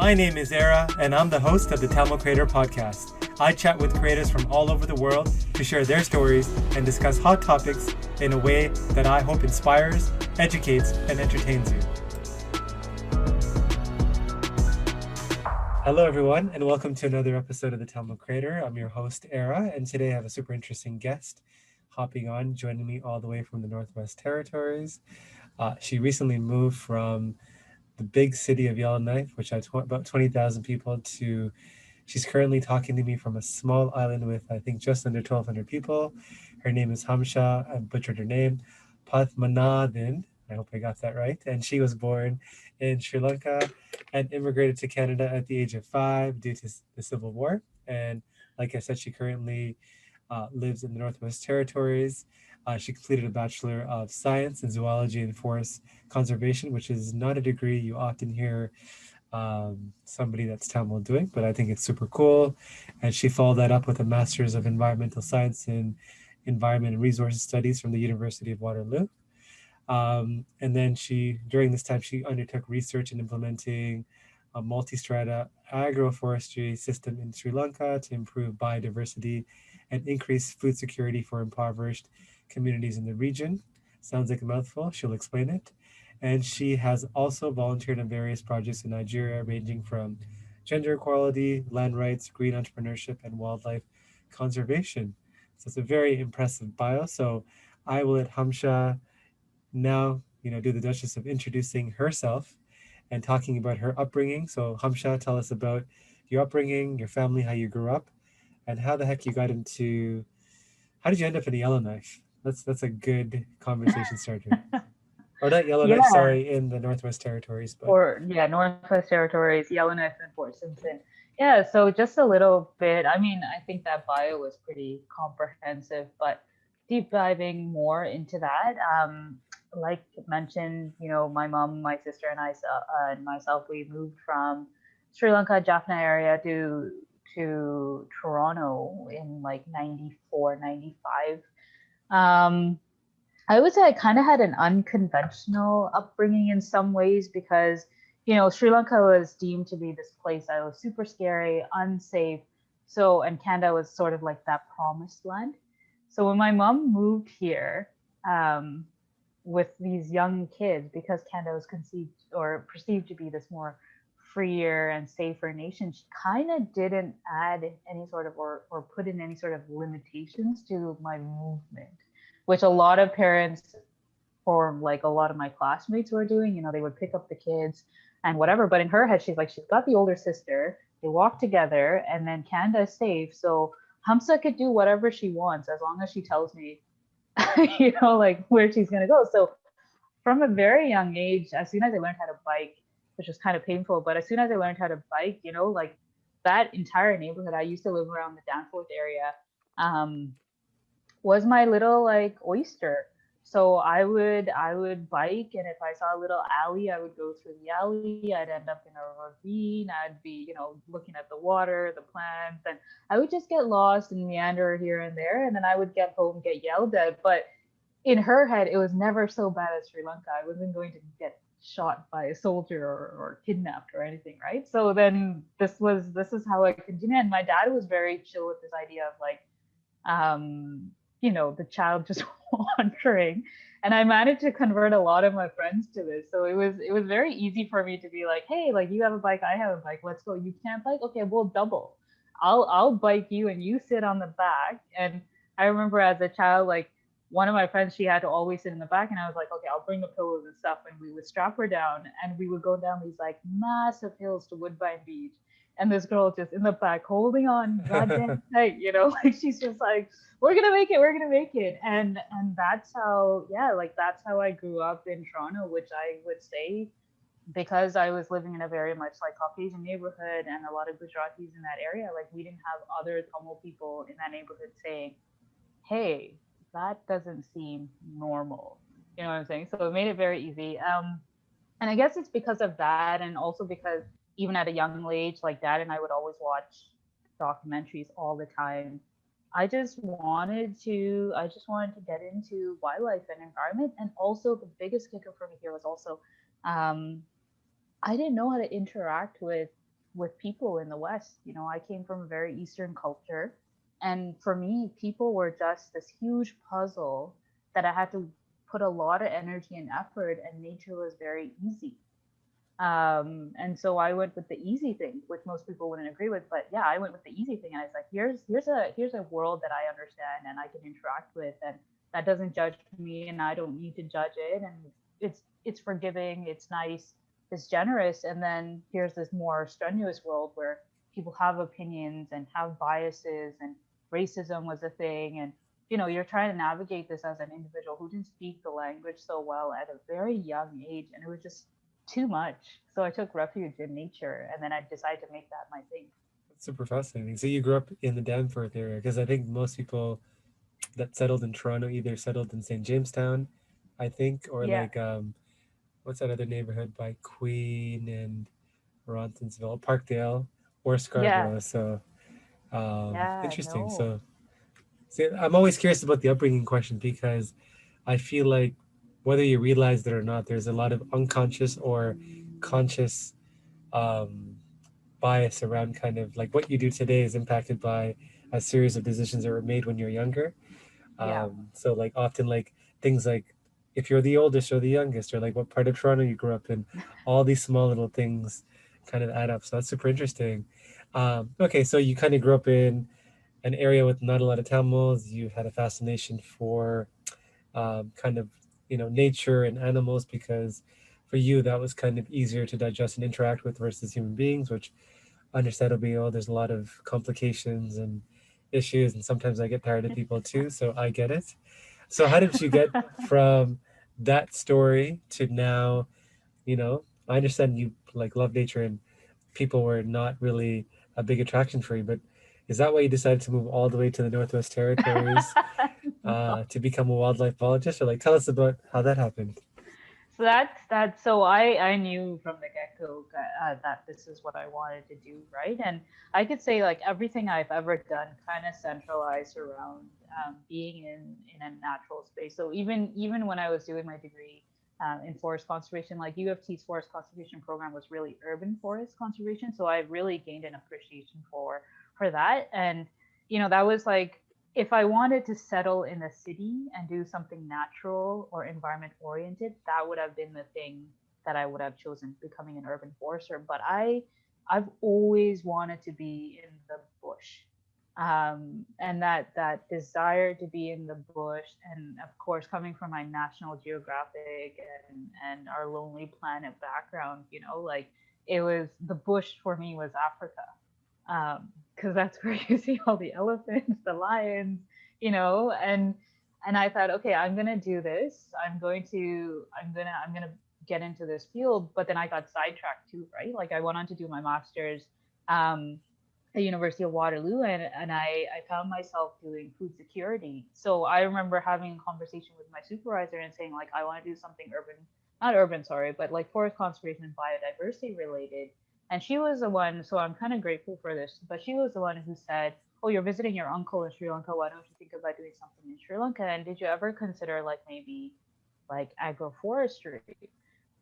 My name is Era, and I'm the host of the Tamil Creator Podcast. I chat with creators from all over the world to share their stories and discuss hot topics in a way that I hope inspires, educates, and entertains you. Hello, everyone, and welcome to another episode of the Tamil Creator. I'm your host, Era, and today I have a super interesting guest hopping on, joining me all the way from the Northwest Territories. She recently moved from the big city of Yellowknife, which has about 20,000 people, to she's currently talking to me from a small island with, I think, just under 1,200 people. Her name is Hamsha, I butchered her name, Pathmanathan. I hope I got that right. And she was born in Sri Lanka and immigrated to Canada at the age of 5 due to the Civil War. And like I said, she currently lives in the Northwest Territories. She completed a Bachelor of Science in Zoology and Forest Conservation, which is not a degree you often hear somebody that's Tamil doing, but I think it's super cool. And she followed that up with a Master's of Environmental Science in Environment and Resources Studies from the University of Waterloo. And then during this time, she undertook research in implementing a multi-strata agroforestry system in Sri Lanka to improve biodiversity and increase food security for impoverished communities in the region. Sounds like a mouthful. She'll explain it. And she has also volunteered on various projects in Nigeria, ranging from gender equality, land rights, green entrepreneurship, and wildlife conservation. So it's a very impressive bio. So I will let Hamsha now, do the Duchess of introducing herself and talking about her upbringing. So Hamsha, tell us about your upbringing, your family, how you grew up, and how the heck you got into, how did you end up in Yellowknife? That's a good conversation starter. Or not Yellowknife, sorry, in the Northwest Territories. Northwest Territories, Yellowknife and Fort Simpson. Yeah, so just a little bit. I mean, I think that bio was pretty comprehensive, but deep diving more into that. Like mentioned, my mom, my sister, and myself, we moved from Sri Lanka, Jaffna area to Toronto in like 94, 95. I would say I kind of had an unconventional upbringing in some ways because, Sri Lanka was deemed to be this place that was super scary, unsafe. So, and Canada was sort of like that promised land. So when my mom moved here, with these young kids, because Canada was conceived or perceived to be this more freer and safer nation, she kind of didn't add any sort of or put in any sort of limitations to my movement, which a lot of parents or like a lot of my classmates were doing. They would pick up the kids and whatever. But in her head, she's got the older sister. They walk together, and then Canada is safe. So Hamsa could do whatever she wants as long as she tells me, like where she's gonna go. So from a very young age, as soon as I learned how to bike, which was kind of painful, but as soon as I learned how to bike, like that entire neighborhood, I used to live around the Danforth area, was my little like oyster. So I would bike, and if I saw a little alley, I would go through the alley. I'd end up in a ravine. I'd be, looking at the water, the plants, and I would just get lost and meander here and there. And then I would get home, get yelled at. But in her head, it was never so bad as Sri Lanka. I wasn't going to get shot by a soldier or kidnapped or anything, right? So then this is how I continued. And my dad was very chill with this idea of like, the child just wandering. And I managed to convert a lot of my friends to this. So it was very easy for me to be like, hey, like you have a bike, I have a bike, let's go. You can't bike? Okay, we'll double. I'll bike you and you sit on the back. And I remember as a child, like one of my friends, she had to always sit in the back, and I was like, okay, I'll bring the pillows and stuff, and we would strap her down, and we would go down these like massive hills to Woodbine Beach, and this girl just in the back holding on goddamn tight, like she's just like, we're gonna make it, and that's how, that's how I grew up in Toronto, which I would say, because I was living in a very much like Caucasian neighborhood and a lot of Gujaratis in that area, like we didn't have other Tamil people in that neighborhood saying, hey, that doesn't seem normal. You know what I'm saying? So it made it very easy. And I guess it's because of that, and also because even at a young age, like Dad and I would always watch documentaries all the time. I just wanted to get into wildlife and environment. And also the biggest kicker for me here was also, I didn't know how to interact with with people in the West. You know, I came from a very Eastern culture, and for me, people were just this huge puzzle that I had to put a lot of energy and effort, and nature was very easy. And so I went with the easy thing, which most people wouldn't agree with. But yeah, I went with the easy thing, and I was like, here's a world that I understand and I can interact with, and that doesn't judge me, and I don't need to judge it, and it's forgiving, it's nice, it's generous. And then here's this more strenuous world where people have opinions and have biases, and racism was a thing, and you're trying to navigate this as an individual who didn't speak the language so well at a very young age, and it was just too much. So I took refuge in nature, and then I decided to make that my thing. That's super fascinating. So you grew up in the Danforth area, because I think most people that settled in Toronto either settled in St. Jamestown, I think, or Yeah. like what's that other neighborhood by Queen and Ronsonsville, Parkdale, or Yeah. Scarborough. So Yeah. interesting. No. So see, I'm always curious about the upbringing question, because I feel like whether you realize it or not, there's a lot of unconscious or conscious um, bias around kind of like what you do today is impacted by a series of decisions that were made when you're younger. Yeah. So like often like things like if you're the oldest or the youngest, or like what part of Toronto you grew up in, all these small little things kind of add up. So that's super interesting. Okay, so you kind of grew up in an area with not a lot of Tamils. You had a fascination for kind of nature and animals, because for you that was kind of easier to digest and interact with versus human beings, which understandably, there's a lot of complications and issues, and sometimes I get tired of people too, so I get it. So how did you get from that story to now, I understand you like love nature and people were not really a big attraction for you, but is that why you decided to move all the way to the Northwest Territories No. to become a wildlife biologist? Or like tell us about how that happened. So that's so I knew from the get-go that this is what I wanted to do, right? And I could say like everything I've ever done kind of centralized around being in a natural space. So even when I was doing my degree in forest conservation, like U of T's forest conservation program was really urban forest conservation, so I really gained an appreciation for that. And that was like, if I wanted to settle in a city and do something natural or environment oriented, that would have been the thing that I would have chosen, becoming an urban forester. But I've always wanted to be in the bush. And that desire to be in the bush, and of course coming from my National Geographic and our Lonely Planet background, like it was, the bush for me was Africa, because that's where you see all the elephants, the lions, and I thought, okay, I'm gonna do this. I'm gonna get into this field. But then I got sidetracked too, right? Like I went on to do my master's um, at University of Waterloo, and I found myself doing food security. So I remember having a conversation with my supervisor and saying like, I want to do something urban, not urban, sorry, but like forest conservation and biodiversity related. And she was the one, so I'm kind of grateful for this, but she was the one who said, oh, you're visiting your uncle in Sri Lanka. Why don't you think about doing something in Sri Lanka? And did you ever consider like maybe like agroforestry?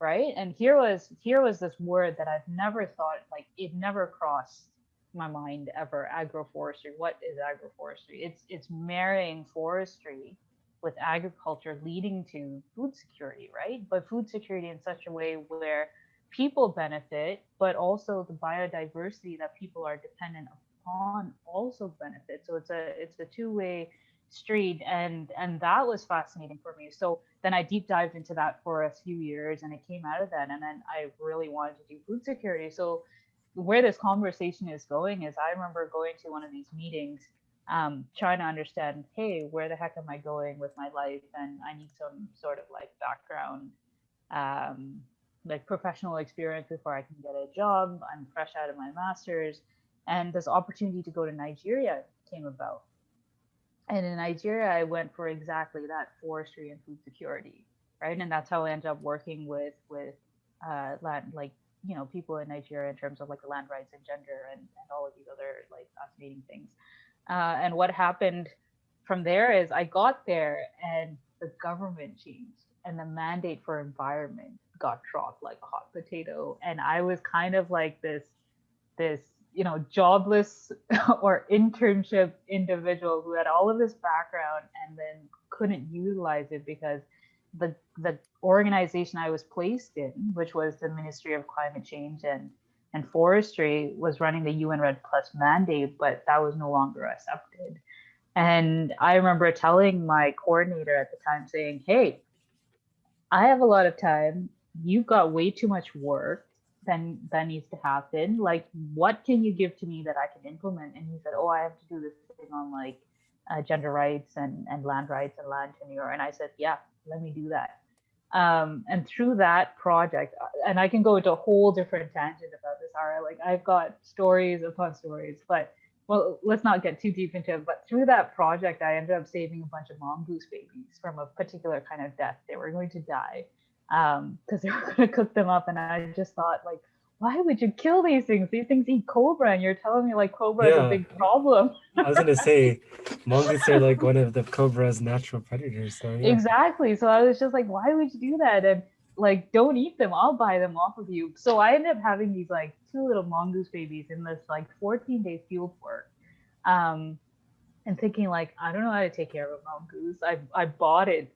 Right. And here was this word that I've never thought, like it never crossed my mind ever. Agroforestry. What is agroforestry? It's marrying forestry with agriculture, leading to food security, right? But food security in such a way where people benefit, but also the biodiversity that people are dependent upon also benefit. So it's a two-way street, and that was fascinating for me. So then I deep dived into that for a few years, and it came out of that, and then I really wanted to do food security. So where this conversation is going is, I remember going to one of these meetings, trying to understand, hey, where the heck am I going with my life? And I need some sort of like background, um, like professional experience before I can get a job. I'm fresh out of my master's. And this opportunity to go to Nigeria came about. And in Nigeria, I went for exactly that, forestry and food security, right? And that's how I ended up working with land, like people in Nigeria in terms of like the land rights and gender and all of these other like fascinating things. And what happened from there is I got there and the government changed and the mandate for environment got dropped like a hot potato. And I was kind of like this, jobless or internship individual who had all of this background and then couldn't utilize it because the organization I was placed in, which was the Ministry of Climate Change and Forestry, was running the UN Red Plus mandate, but that was no longer accepted. And I remember telling my coordinator at the time saying, hey, I have a lot of time. You've got way too much work than that needs to happen. Like, what can you give to me that I can implement? And he said, oh, I have to do this thing on like gender rights and land rights and land tenure. And I said, yeah, let me do that. And through that project, and I can go into a whole different tangent about this, Ara. Like, I've got stories upon stories, but well, let's not get too deep into it. But through that project, I ended up saving a bunch of mongoose babies from a particular kind of death. They were going to die because they were going to cook them up. And I just thought, like, why would you kill these things? These things eat cobra, and you're telling me like cobra is a Yeah, big problem. I was gonna say mongoose are like one of the cobra's natural predators. So yeah. Exactly. So I was just like, why would you do that? And like, don't eat them. I'll buy them off of you. So I ended up having these like two little mongoose babies in this like 14-day field work. And thinking like, I don't know how to take care of a mongoose. I bought it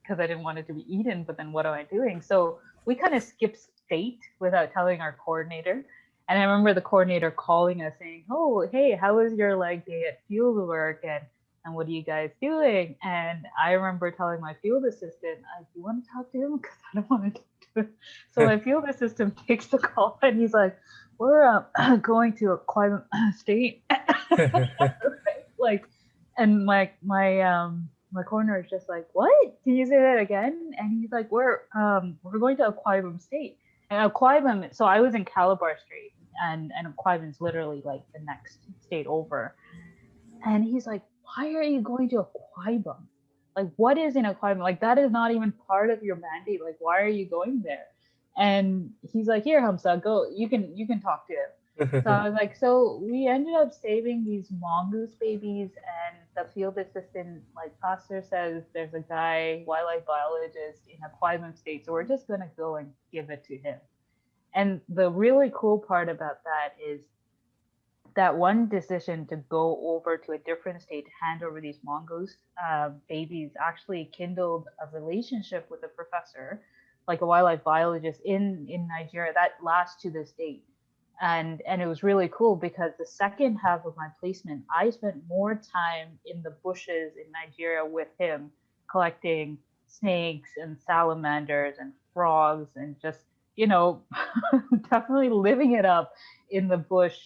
because I didn't want it to be eaten, but then what am I doing? So we kind of skipped state without telling our coordinator. And I remember the coordinator calling us saying, oh, hey, how was your like day at field work? And what are you guys doing? And I remember telling my field assistant, do you want to talk to him? Because I don't want to talk to him. So my field assistant takes the call and he's like, we're going to a climate state. Like, and my coordinator is just like, what? Can you say that again? And he's like, we're going to Aquaibum State. And Aquaibum, so I was in Calabar Strait, and Aquaibum's literally like the next state over. And he's like, why are you going to Aquaibum? Like, what is in Aquaibum? Like, that is not even part of your mandate. Like, why are you going there? And he's like, here, Hamsha, go. You can talk to him. So I was like, so we ended up saving these mongoose babies, and the field assistant, like Pastor says, there's a guy, wildlife biologist in Aquaibum State, so we're just gonna go and give it to him. And the really cool part about that is that one decision to go over to a different state to hand over these mongoose babies actually kindled a relationship with a professor, like a wildlife biologist in Nigeria, that lasts to this date. And it was really cool because the second half of my placement, I spent more time in the bushes in Nigeria with him, collecting snakes and salamanders and frogs and just, definitely living it up in the bush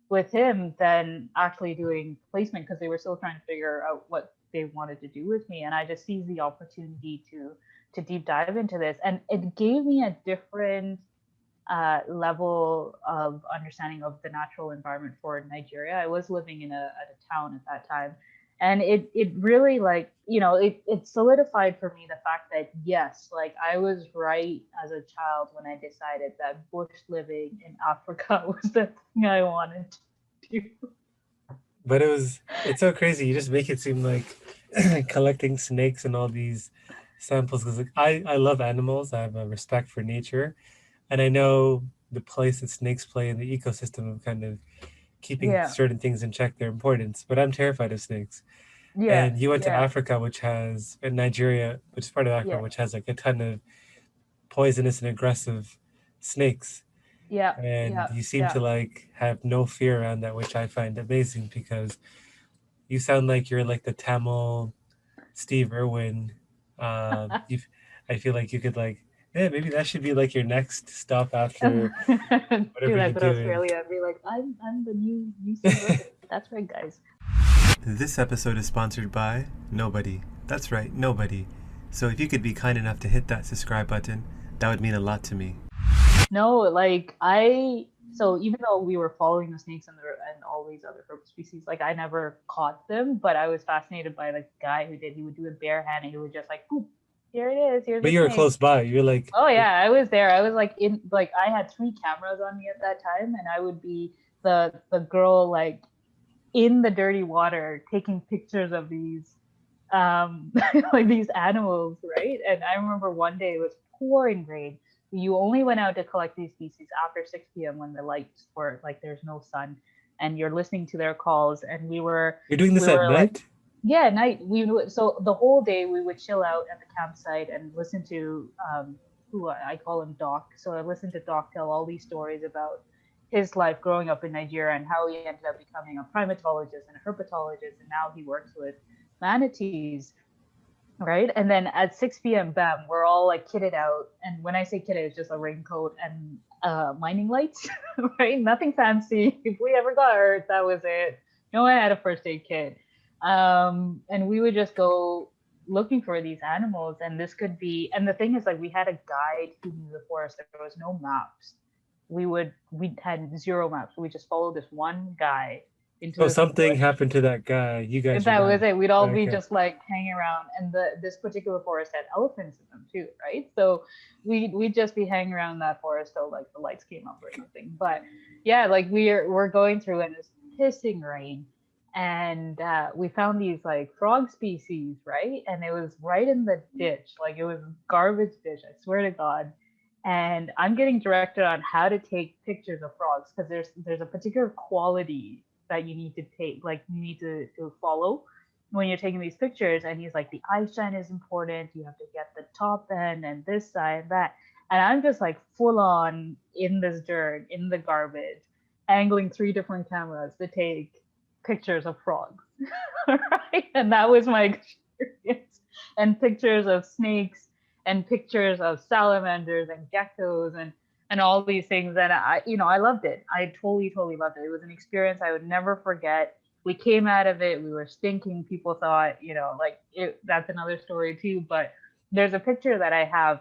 with him than actually doing placement, because they were still trying to figure out what they wanted to do with me. And I just seized the opportunity to deep dive into this. And it gave me a different level of understanding of the natural environment for Nigeria. I was living in a town at that time. And it really like, it solidified for me the fact that, yes, like I was right as a child when I decided that bush living in Africa was the thing I wanted to do. But it's so crazy. You just make it seem like collecting snakes and all these samples, because like I love animals. I have a respect for nature, and I know the place that snakes play in the ecosystem of kind of keeping Yeah. certain things in check, their importance. But I'm terrified of snakes. Yeah. And you went to Yeah. Africa, in Nigeria, which is part of Africa, Yeah. which has like a ton of poisonous and aggressive snakes. Yeah. And Yeah. you seem Yeah. to like have no fear around that, which I find amazing, because you sound like you're like the Tamil Steve Irwin. You, I feel like you could like, yeah, maybe that should be like your next stop after Do whatever you're that with doing. Australia and be like, I'm the new Steve Irwin. That's right, guys. This episode is sponsored by nobody. That's right, nobody. So if you could be kind enough to hit that subscribe button, that would mean a lot to me. No, like so even though we were following the snakes and all these other herb species, like I never caught them, but I was fascinated by the guy who did. He would do it barehanded. He would just like, boop, here it is. Here's But a you were snake. close by. You're like, Oh yeah, I was there. I was like I had 3 cameras on me at that time, and I would be the girl like in the dirty water taking pictures of these like these animals, right? And I remember one day it was pouring rain, you only went out to collect these species after 6 p.m. when the lights were like there's no sun, and you're listening to their calls. And You're doing we this at were like, night? yeah, at night we would, so the whole day we would chill out at the campsite and listen to who I call him Doc. So I listened to Doc tell all these stories about his life growing up in Nigeria and how he ended up becoming a primatologist and a herpetologist, and now he works with manatees, right? And then at 6 p.m., bam, we're all like kitted out. And when I say kitted, it's just a raincoat and mining lights, right? Nothing fancy. If we ever got hurt, that was it. No one had a first aid kit. And we would just go looking for these animals. And this could be, and the thing is, like, we had a guide who knew the forest. There was no maps. We had zero maps. We just followed this one guy into So this something bush. happened to that guy. You guys are That was done. it. We'd all be Okay. just like hanging around, and this particular forest had elephants in them too, right? So we'd just be hanging around that forest till like the lights came up or anything. But yeah, like we're going through and it's pissing rain, and we found these like frog species, right? And it was right in the ditch, like it was garbage ditch. I swear to God. And I'm getting directed on how to take pictures of frogs because there's a particular quality that you need to take, like you need to follow when you're taking these pictures. And he's like, the eye shine is important. You have to get the top end and this side and that. And I'm just like full on in this dirt, in the garbage, angling three different cameras to take pictures of frogs. Right? And that was my experience. And pictures of snakes and pictures of salamanders and geckos and all these things. And I loved it. I totally loved it. It was an experience I would never forget. We came out of it, we were stinking. People thought, like that's another story too. But there's a picture that I have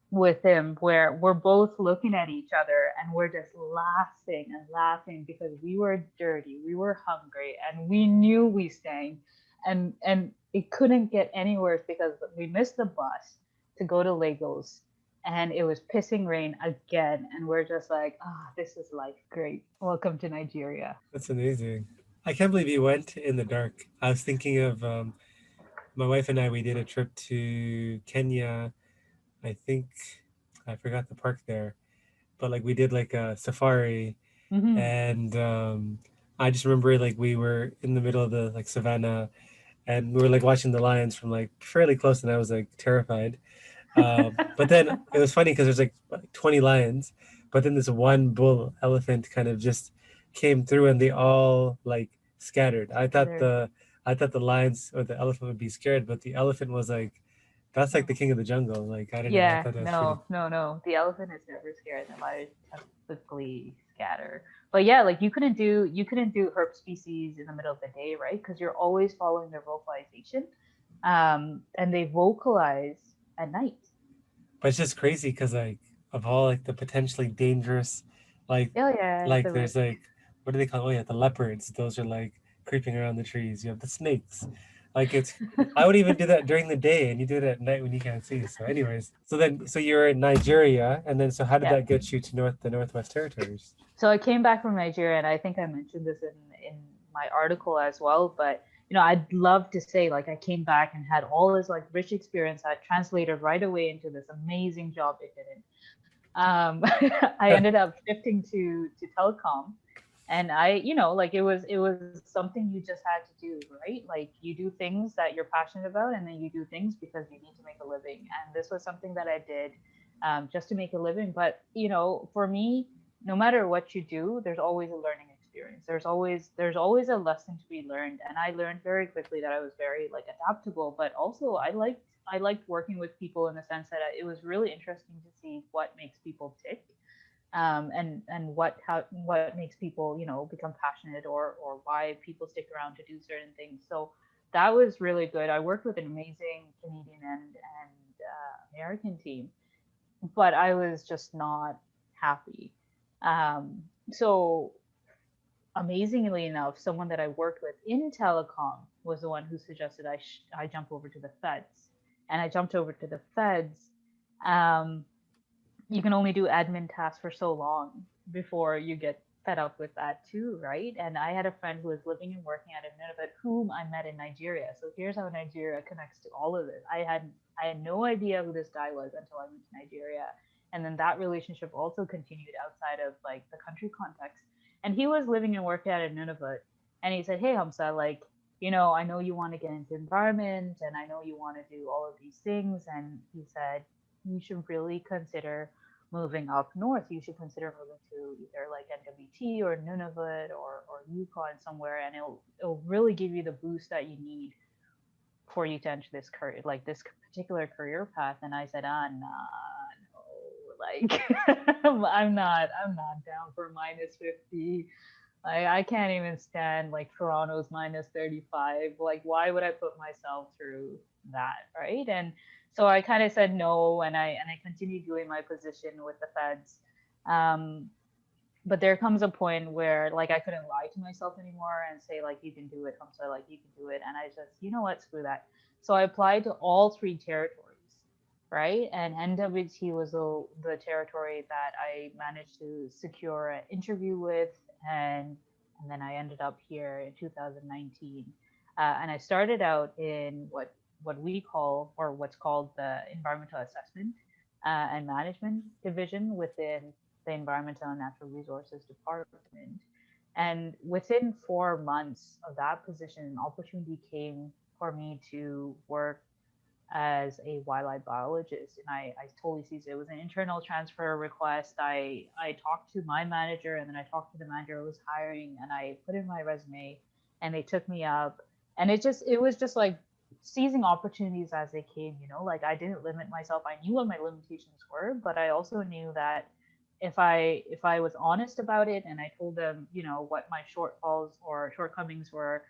with him where we're both looking at each other and we're just laughing and laughing because we were dirty, we were hungry, and we knew we stank. And it couldn't get any worse because we missed the bus to go to Lagos, and it was pissing rain again, and we're just like, this is life. Great, welcome to Nigeria. That's amazing. I can't believe you went in the dark. I was thinking of my wife and I, we did a trip to Kenya. I think I forgot the park there, but like we did like a safari, Mm-hmm. and I just remember like we were in the middle of the like savannah, and we were like watching the lions from like fairly close, and I was like terrified. But then it was funny because there's like 20 lions, but then this one bull elephant kind of just came through, and they all like scattered. Scattered. I thought the lions or the elephant would be scared, but the elephant was like, that's like the king of the jungle. Like, I don't know. I Yeah, thought that was pretty. no, no, no. The elephant is never scared. The lions typically scatter. But yeah, like you couldn't do herp species in the middle of the day, right? Because you're always following their vocalization, and they vocalize at night. But it's just crazy because like of all like the potentially dangerous, like Oh yeah, like the there's risk. like, what do they call? Oh yeah, the leopards. Those are like creeping around the trees. You have the snakes. Like it's, I would even do that during the day, and you do it at night when you can't see. So, anyways, so you're in Nigeria, and then so how did Yeah. that get you to the Northwest Territories? So I came back from Nigeria, and I think I mentioned this in my article as well. But I'd love to say like I came back and had all this like rich experience that translated right away into this amazing job. It didn't. I ended up shifting to telecom, and like it was something you just had to do, right? Like you do things that you're passionate about, and then you do things because you need to make a living. And this was something that I did, just to make a living. But for me, no matter what you do, there's always a learning experience. There's always a lesson to be learned, and I learned very quickly that I was very like adaptable, but also I liked working with people in the sense that it was really interesting to see what makes people tick, and what makes people become passionate, or why people stick around to do certain things. So that was really good. I worked with an amazing Canadian and American team, but I was just not happy. So amazingly enough, someone that I worked with in telecom was the one who suggested I jump over to the feds, and I jumped over to the feds. Um, you can only do admin tasks for so long before you get fed up with that too, right? And I had a friend who was living and working out of Nunavut, whom I met in Nigeria. So here's how Nigeria connects to all of this. I had no idea who this guy was until I went to Nigeria, And then that relationship also continued outside of like the country context. And he was living and working at a Nunavut. And he said, "Hey, Hamsa, like, I know you want to get into environment and I know you want to do all of these things." And he said, "You should really consider moving up north. You should consider moving to either like NWT or Nunavut or Yukon somewhere, and it'll really give you the boost that you need for you to enter this career, like this particular career path." And I said, "Ah, nah, no, like I'm not down for -50. I can't even stand like Toronto's -35. Like, why would I put myself through that, right?" And so I kind of said no, and I continued doing my position with the feds. Um, but there comes a point where like I couldn't lie to myself anymore and say like you can do it, I'm sorry, like you can do it, and I just, you know what, screw that. So I applied to all three territories, right? And NWT was the territory that I managed to secure an interview with, and then I ended up here in 2019, and I started out in what we call, or what's called, the environmental assessment and management division within the Environmental and Natural Resources Department. And within 4 months of that position, an opportunity came for me to work as a wildlife biologist. And I totally seized it. It was an internal transfer request. I talked to my manager, and then I talked to the manager who was hiring, and I put in my resume, and they took me up. And it was just like seizing opportunities as they came, like I didn't limit myself. I knew what my limitations were, but I also knew that if I was honest about it and I told them, what my shortfalls or shortcomings were,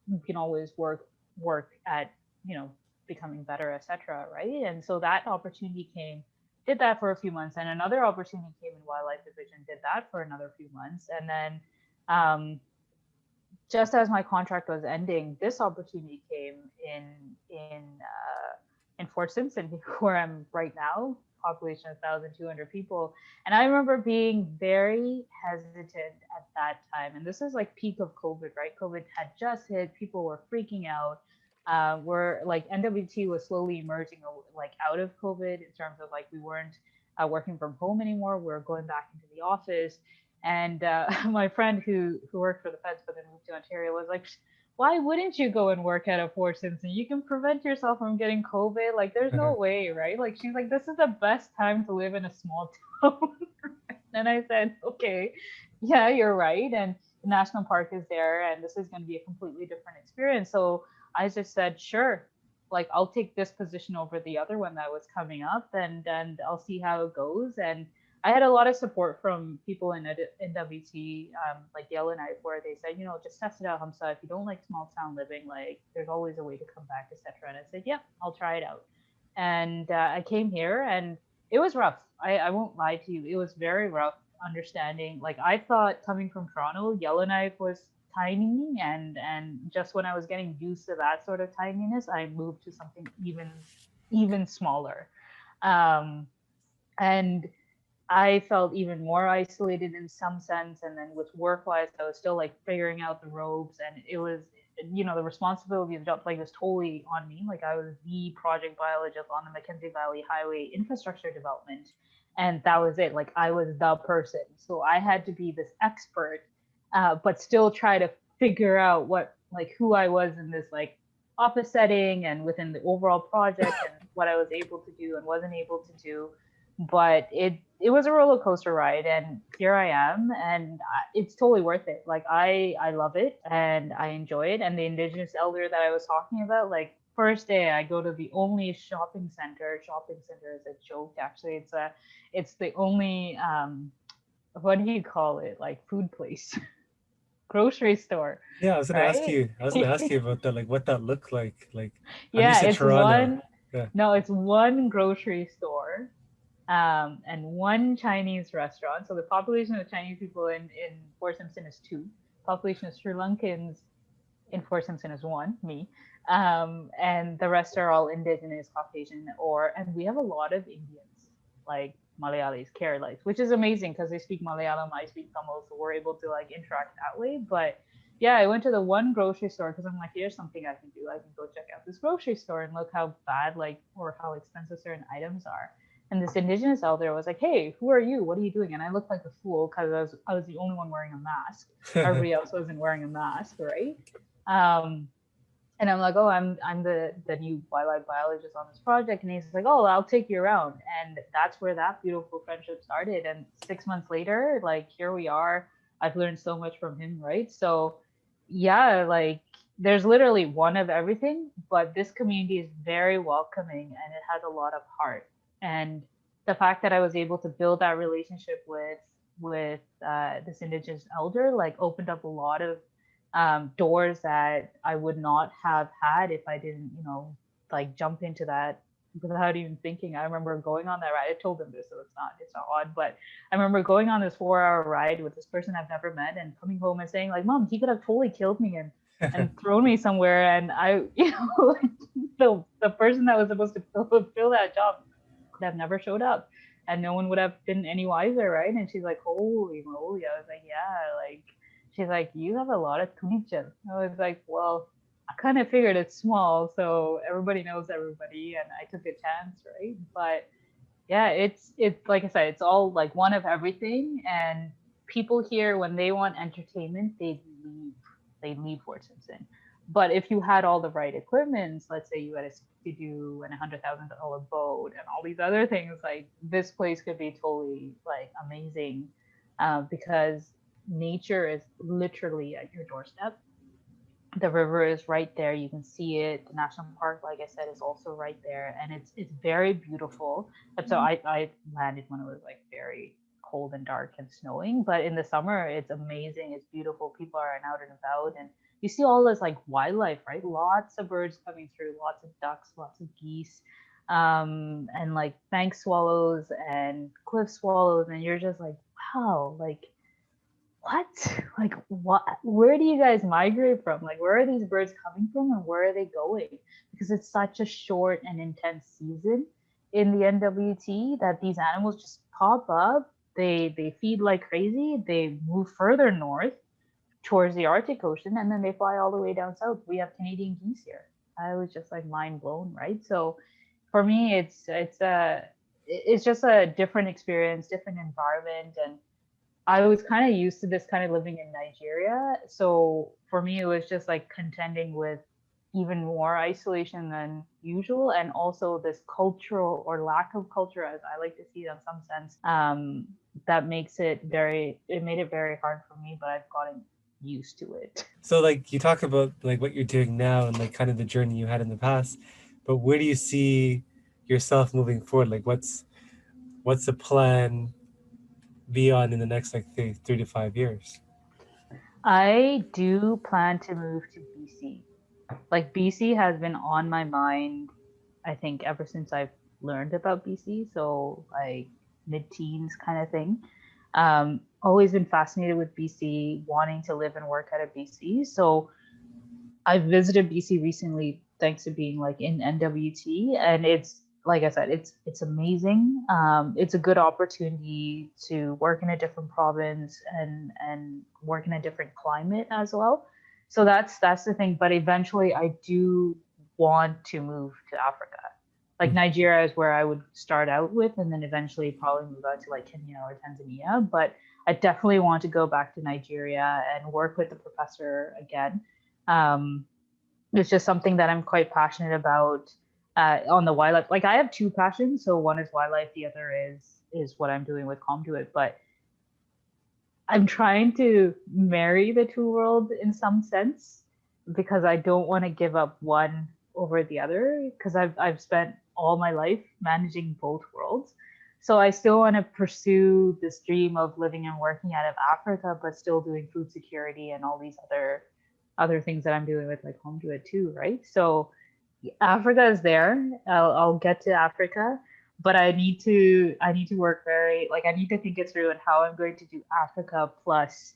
we can always work at, you know, becoming better, etc. Right? And so that opportunity came, did that for a few months, and another opportunity came in wildlife division, did that for another few months, and then um, just as my contract was ending, this opportunity came in Fort Simpson, where I'm right now, population of 1,200 people. And I remember being very hesitant at that time. And this is like peak of COVID, right? COVID had just hit, people were freaking out. We're like NWT was slowly emerging like out of COVID in terms of like we weren't working from home anymore. We were going back into the office, and my friend who worked for the feds but then moved to Ontario was like, "Why wouldn't you go and work at a Fort Simpson? You can prevent yourself from getting COVID. Like, there's no way, right?" Like, she's like, "This is the best time to live in a small town." And I said, "Okay, yeah, you're right." And the national park is there, and this is going to be a completely different experience. So I just said, "Sure." Like, I'll take this position over the other one that was coming up, and I'll see how it goes. And I had a lot of support from people in NWT, like Yellowknife, where they said, just test it out, Hamsa. If you don't like small town living, like there's always a way to come back, etc. And I said, yeah, I'll try it out. And I came here, and it was rough. I won't lie to you. It was very rough understanding. Like, I thought coming from Toronto, Yellowknife was tiny, and just when I was getting used to that sort of tininess, I moved to something even smaller. Um, and I felt even more isolated in some sense. And then with work wise, I was still like figuring out the ropes, and it was, the responsibility of the job like was totally on me. Like, I was the project biologist on the Mackenzie Valley Highway infrastructure development, and that was it. Like, I was the person, so I had to be this expert, but still try to figure out who I was in this like office setting and within the overall project, and what I was able to do and wasn't able to do. But it was a roller coaster ride, and here I am, and it's totally worth it. Like, I love it and I enjoy it. And the indigenous elder that I was talking about, like, first day I go to the only shopping center is a joke, actually. It's the only what do you call it, like food place, grocery store, Yeah, I was gonna ask right? you. I was gonna ask you about that, like what that looked like. Like, I'm used Yeah, to it's Toronto. one. Yeah. No, it's one grocery store, and one Chinese restaurant. So the population of Chinese people in Fort Simpson is two. Population of Sri Lankans in Fort Simpson is one, me. And the rest are all indigenous, Caucasian, and we have a lot of Indians, like Malayalis, Keralites, which is amazing because they speak Malayalam, I speak Tamil, so we're able to like interact that way. But yeah, I went to the one grocery store because I'm like, here's something I can do. I can go check out this grocery store and look how bad, like, or how expensive certain items are. And this indigenous elder was like, "Hey, who are you? What are you doing?" And I looked like a fool because I was the only one wearing a mask. Everybody else wasn't wearing a mask, right? Um, and I'm like, "Oh, I'm the new wildlife biologist on this project." And he's like, "Oh, I'll take you around." And that's where that beautiful friendship started. And 6 months later, like here we are. I've learned so much from him, right? So yeah, like there's literally one of everything, but this community is very welcoming and it has a lot of heart. And the fact that I was able to build that relationship with this indigenous elder like opened up a lot of doors that I would not have had if I didn't, like jump into that without even thinking. I remember going on that ride. I told them this, so it's not odd, but I remember going on this 4 hour ride with this person I've never met and coming home and saying like, "Mom, he could have totally killed me and thrown me somewhere." And I, like the person that was supposed to fill that job could have never showed up and no one would have been any wiser, right? And she's like, "Holy moly." I was like, "Yeah." Like she's like, "You have a lot of tunichin." I was like, "Well, I kind of figured it's small, so everybody knows everybody, and I took a chance, right?" But yeah, it's like I said, it's all like one of everything. And people here, when they want entertainment, they leave Fort Simpson. But if you had all the right equipment, let's say you had a Ski-Doo and $100,000 boat and all these other things, like this place could be totally like amazing, because nature is literally at your doorstep. The river is right there. You can see it. The national park, like I said, is also right there, and it's very beautiful. And so I landed when it was like very cold and dark and snowing, but in the summer it's amazing. It's beautiful. People are out and about, and you see all this like wildlife, right? Lots of birds coming through, lots of ducks, lots of geese, and like bank swallows and cliff swallows, and you're just like, wow, like what? Like, what? Where do you guys migrate from? Like, where are these birds coming from and where are they going? Because it's such a short and intense season in the NWT that these animals just pop up. They feed like crazy. They move further north towards the Arctic Ocean, and then they fly all the way down south. We have Canadian geese here. I was just like mind blown, right? So for me, it's just a different experience, different environment, and I was kind of used to this kind of living in Nigeria. So for me, it was just like contending with even more isolation than usual. And also this cultural or lack of culture, as I like to see it in some sense, that it made it very hard for me, but I've gotten used to it. So like you talk about like what you're doing now and like kind of the journey you had in the past, but where do you see yourself moving forward? Like what's the plan beyond in the next like 3 to 5 years? I do plan to move to BC. Like BC has been on my mind, I think, ever since I've learned about BC. So like mid-teens kind of thing. Always been fascinated with BC, wanting to live and work out of BC. So I visited BC recently thanks to being like in NWT, and it's like I said, it's amazing. It's a good opportunity to work in a different province and work in a different climate as well. So that's the thing. But eventually, I do want to move to Africa. Like Nigeria is where I would start out with, and then eventually probably move out to like Kenya or Tanzania. But I definitely want to go back to Nigeria and work with the professor again. Um, it's just something that I'm quite passionate about, on the wildlife. Like I have two passions. So one is wildlife, the other is what I'm doing with Conduit. But I'm trying to marry the two worlds in some sense because I don't want to give up one over the other because I've spent all my life managing both worlds. So I still want to pursue this dream of living and working out of Africa, but still doing food security and all these other things that I'm doing with like Home to It too, right? So Africa is there. I'll get to Africa, but I need to work very like I need to think it through and how I'm going to do Africa plus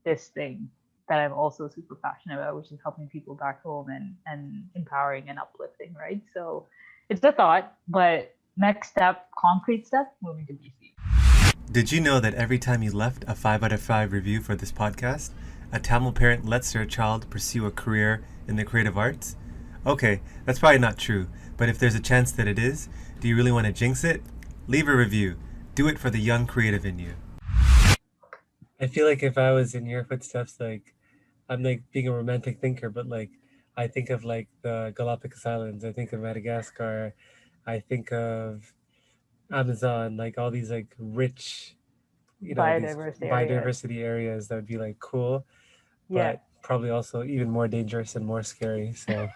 this thing that I'm also super passionate about, which is helping people back home and empowering and uplifting, right? So it's a thought, but next step, concrete step, moving to BC. Did you know that every time you left a 5 out of 5 review for this podcast, a Tamil parent lets their child pursue a career in the creative arts? Okay, that's probably not true, but if there's a chance that it is, do you really want to jinx it? leave a review. Do it for the young creative in you. I feel like if I was in your footsteps, like I'm like being a romantic thinker, but like I think of like the Galapagos Islands, I think of Madagascar, I think of Amazon, like all these like rich, these Biodiversity areas. biodiversity areas that would be like cool, Yeah. but probably also even more dangerous and more scary. So,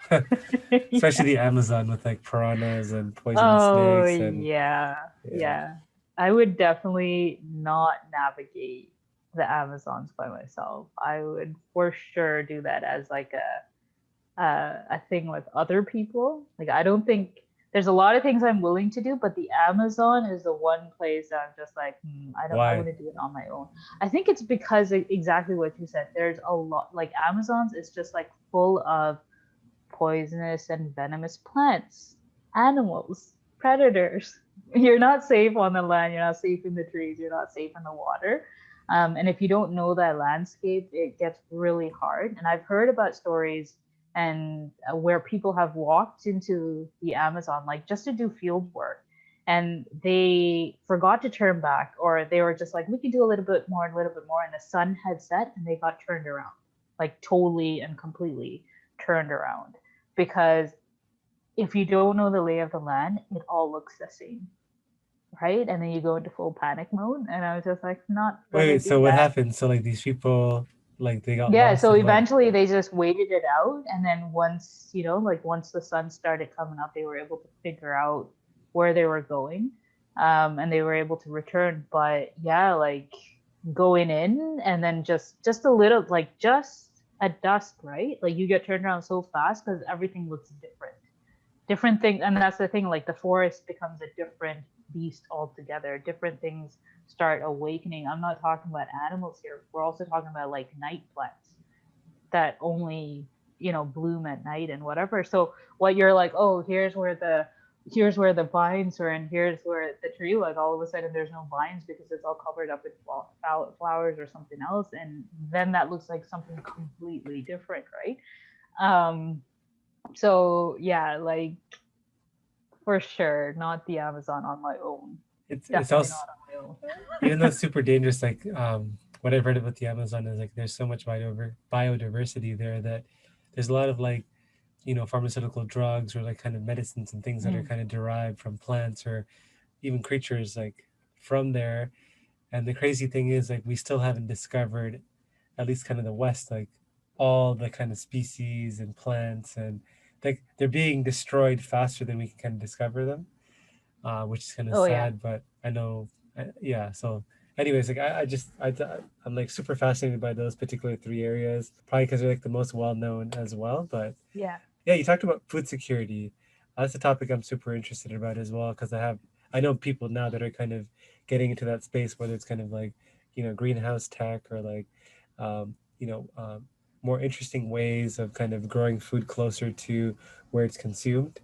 especially Yeah. the Amazon with like piranhas and poisonous Oh, snakes and yeah. yeah. Yeah. I would definitely not navigate the Amazons by myself. I would for sure do that as like a thing with other people. Like I don't think there's a lot of things I'm willing to do, but the Amazon is the one place that I'm just like, I Why? want to do it on my own. I think it's because exactly what you said. There's a lot like Amazons is just like full of poisonous and venomous plants, animals, predators. You're not safe on the land, you're not safe in the trees, you're not safe in the water. And if you don't know that landscape, it gets really hard. And I've heard about stories and where people have walked into the Amazon, like just to do field work, and they forgot to turn back, or they were just like, we can do a little bit more, and the sun had set, and they got turned around, like totally and completely turned around because if you don't know the lay of the land, it all looks the same, right? And then you go into full panic mode. And I was just like, not Wait, gonna wait, do so what that. happened? So like these people, like they got Yeah, lost so and what? eventually they just waited it out. And then once, like once the sun started coming up, they were able to figure out where they were going. And they were able to return. But yeah, like going in and then just a little, like just at dusk, right? Like you get turned around so fast because everything looks different things. And that's the thing, like the forest becomes a different beast altogether. Different things start awakening. I'm not talking about animals here, we're also talking about like night plants that only bloom at night and whatever. So what you're like, oh, here's where the vines are, and here's where the tree was, all of a sudden there's no vines because it's all covered up with flowers or something else, and then that looks like something completely different, right? So yeah, like for sure, not the Amazon on my own. It's Definitely also not on my own. even though it's super dangerous, like what I've heard about the Amazon is like there's so much biodiversity there that there's a lot of like pharmaceutical drugs or like kind of medicines and things that are Mm. kind of derived from plants or even creatures like from there. And the crazy thing is like we still haven't discovered, at least kind of the West, like all the kind of species and plants and like they're being destroyed faster than we can kind of discover them, which is kind of Oh yeah. sad. But I know, yeah. So, anyways, like I'm like super fascinated by those particular three areas, probably because they're like the most well known as well. But Yeah. yeah, you talked about food security. That's a topic I'm super interested about as well because I know people now that are kind of getting into that space, whether it's kind of like greenhouse tech or like um, you know um, more interesting ways of kind of growing food closer to where it's consumed.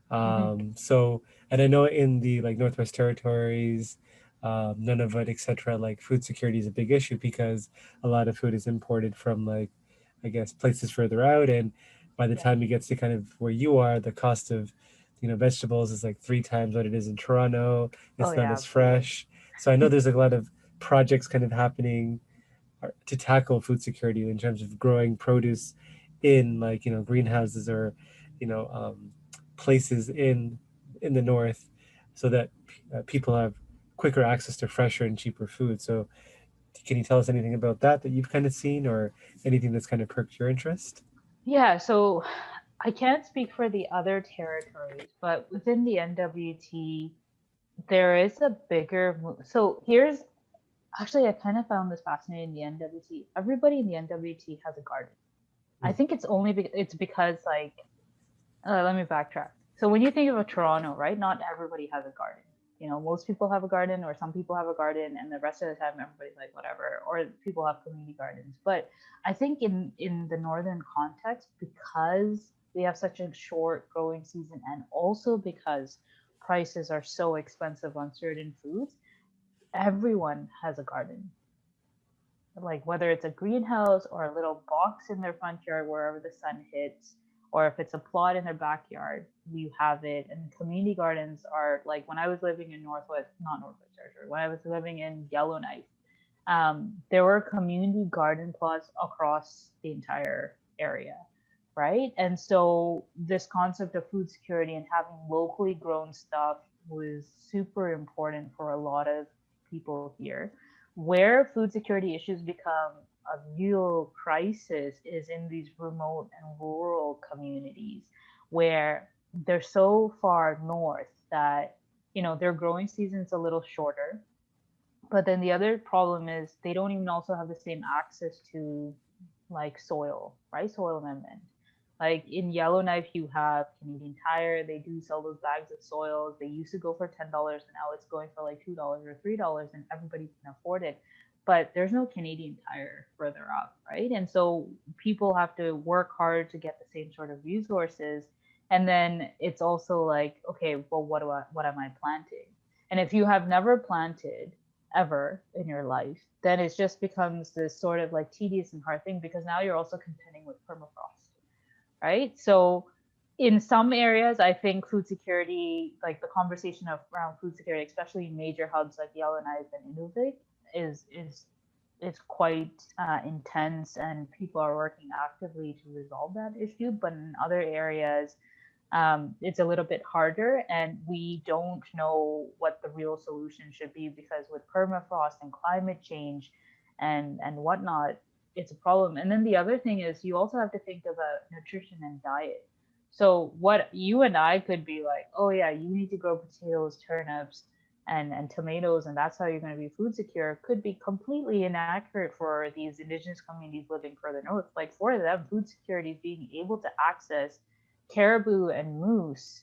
Hmm. So, and I know in the like Northwest Territories, Nunavut, etc., like food security is a big issue because a lot of food is imported from like, I guess, places further out. And by the Yeah. time it gets to kind of where you are, the cost of, vegetables is like three times what it is in Toronto. Oh It's not yeah, as absolutely. fresh. So I know there's like a lot of projects kind of happening to tackle food security in terms of growing produce in like greenhouses or you know um, places in the north so that people have quicker access to fresher and cheaper food. So can you tell us anything about that you've kind of seen or anything that's kind of perked your interest? Yeah, so I can't speak for the other territories, but within the NWT, there is a bigger so here's actually I kind of found this fascinating in the NWT. Everybody in the NWT has a garden. I Mm. think it's because like let me backtrack. So when you think of a Toronto, right? Not everybody has a garden. Most people have a garden, or some people have a garden, and the rest of the time everybody's like whatever. Or people have community gardens. But I think in the northern context, because we have such a short growing season, and also because prices are so expensive on certain foods, everyone has a garden, like whether it's a greenhouse or a little box in their front yard wherever the sun hits. or if it's a plot in their backyard, you have it. And community gardens are like when I was living in Northwest, not Northwest Territory, when I was living in Yellowknife, there were community garden plots across the entire area, right? And so this concept of food security and having locally grown stuff was super important for a lot of people here. Where food security issues become a real crisis is in these remote and rural communities where they're so far north that their growing season's a little shorter, but then the other problem is they don't even also have the same access to like soil, right? Soil amendment. Like in Yellowknife, you have Canadian Tire. They do sell those bags of soils. They used to go for $10, and now it's going for like $2 or $3, and everybody can afford it. But there's no Canadian Tire further up, right? And so people have to work hard to get the same sort of resources. And then it's also like, okay, well, what am I planting? And if you have never planted ever in your life, then it just becomes this sort of like tedious and hard thing because now you're also contending with permafrost, right? So in some areas, I think food security, like the conversation around food security, especially in major hubs like Yellowknife and Inuvik, is quite intense, and people are working actively to resolve that issue. But in other areas, it's a little bit harder, and we don't know what the real solution should be because with permafrost and climate change and whatnot, it's a problem. And then the other thing is you also have to think about nutrition and diet. So what you and I could be like, oh yeah, you need to grow potatoes, turnips, and tomatoes, and that's how you're going to be food secure, could be completely inaccurate for these indigenous communities living further north. Like for them, food security is being able to access caribou and moose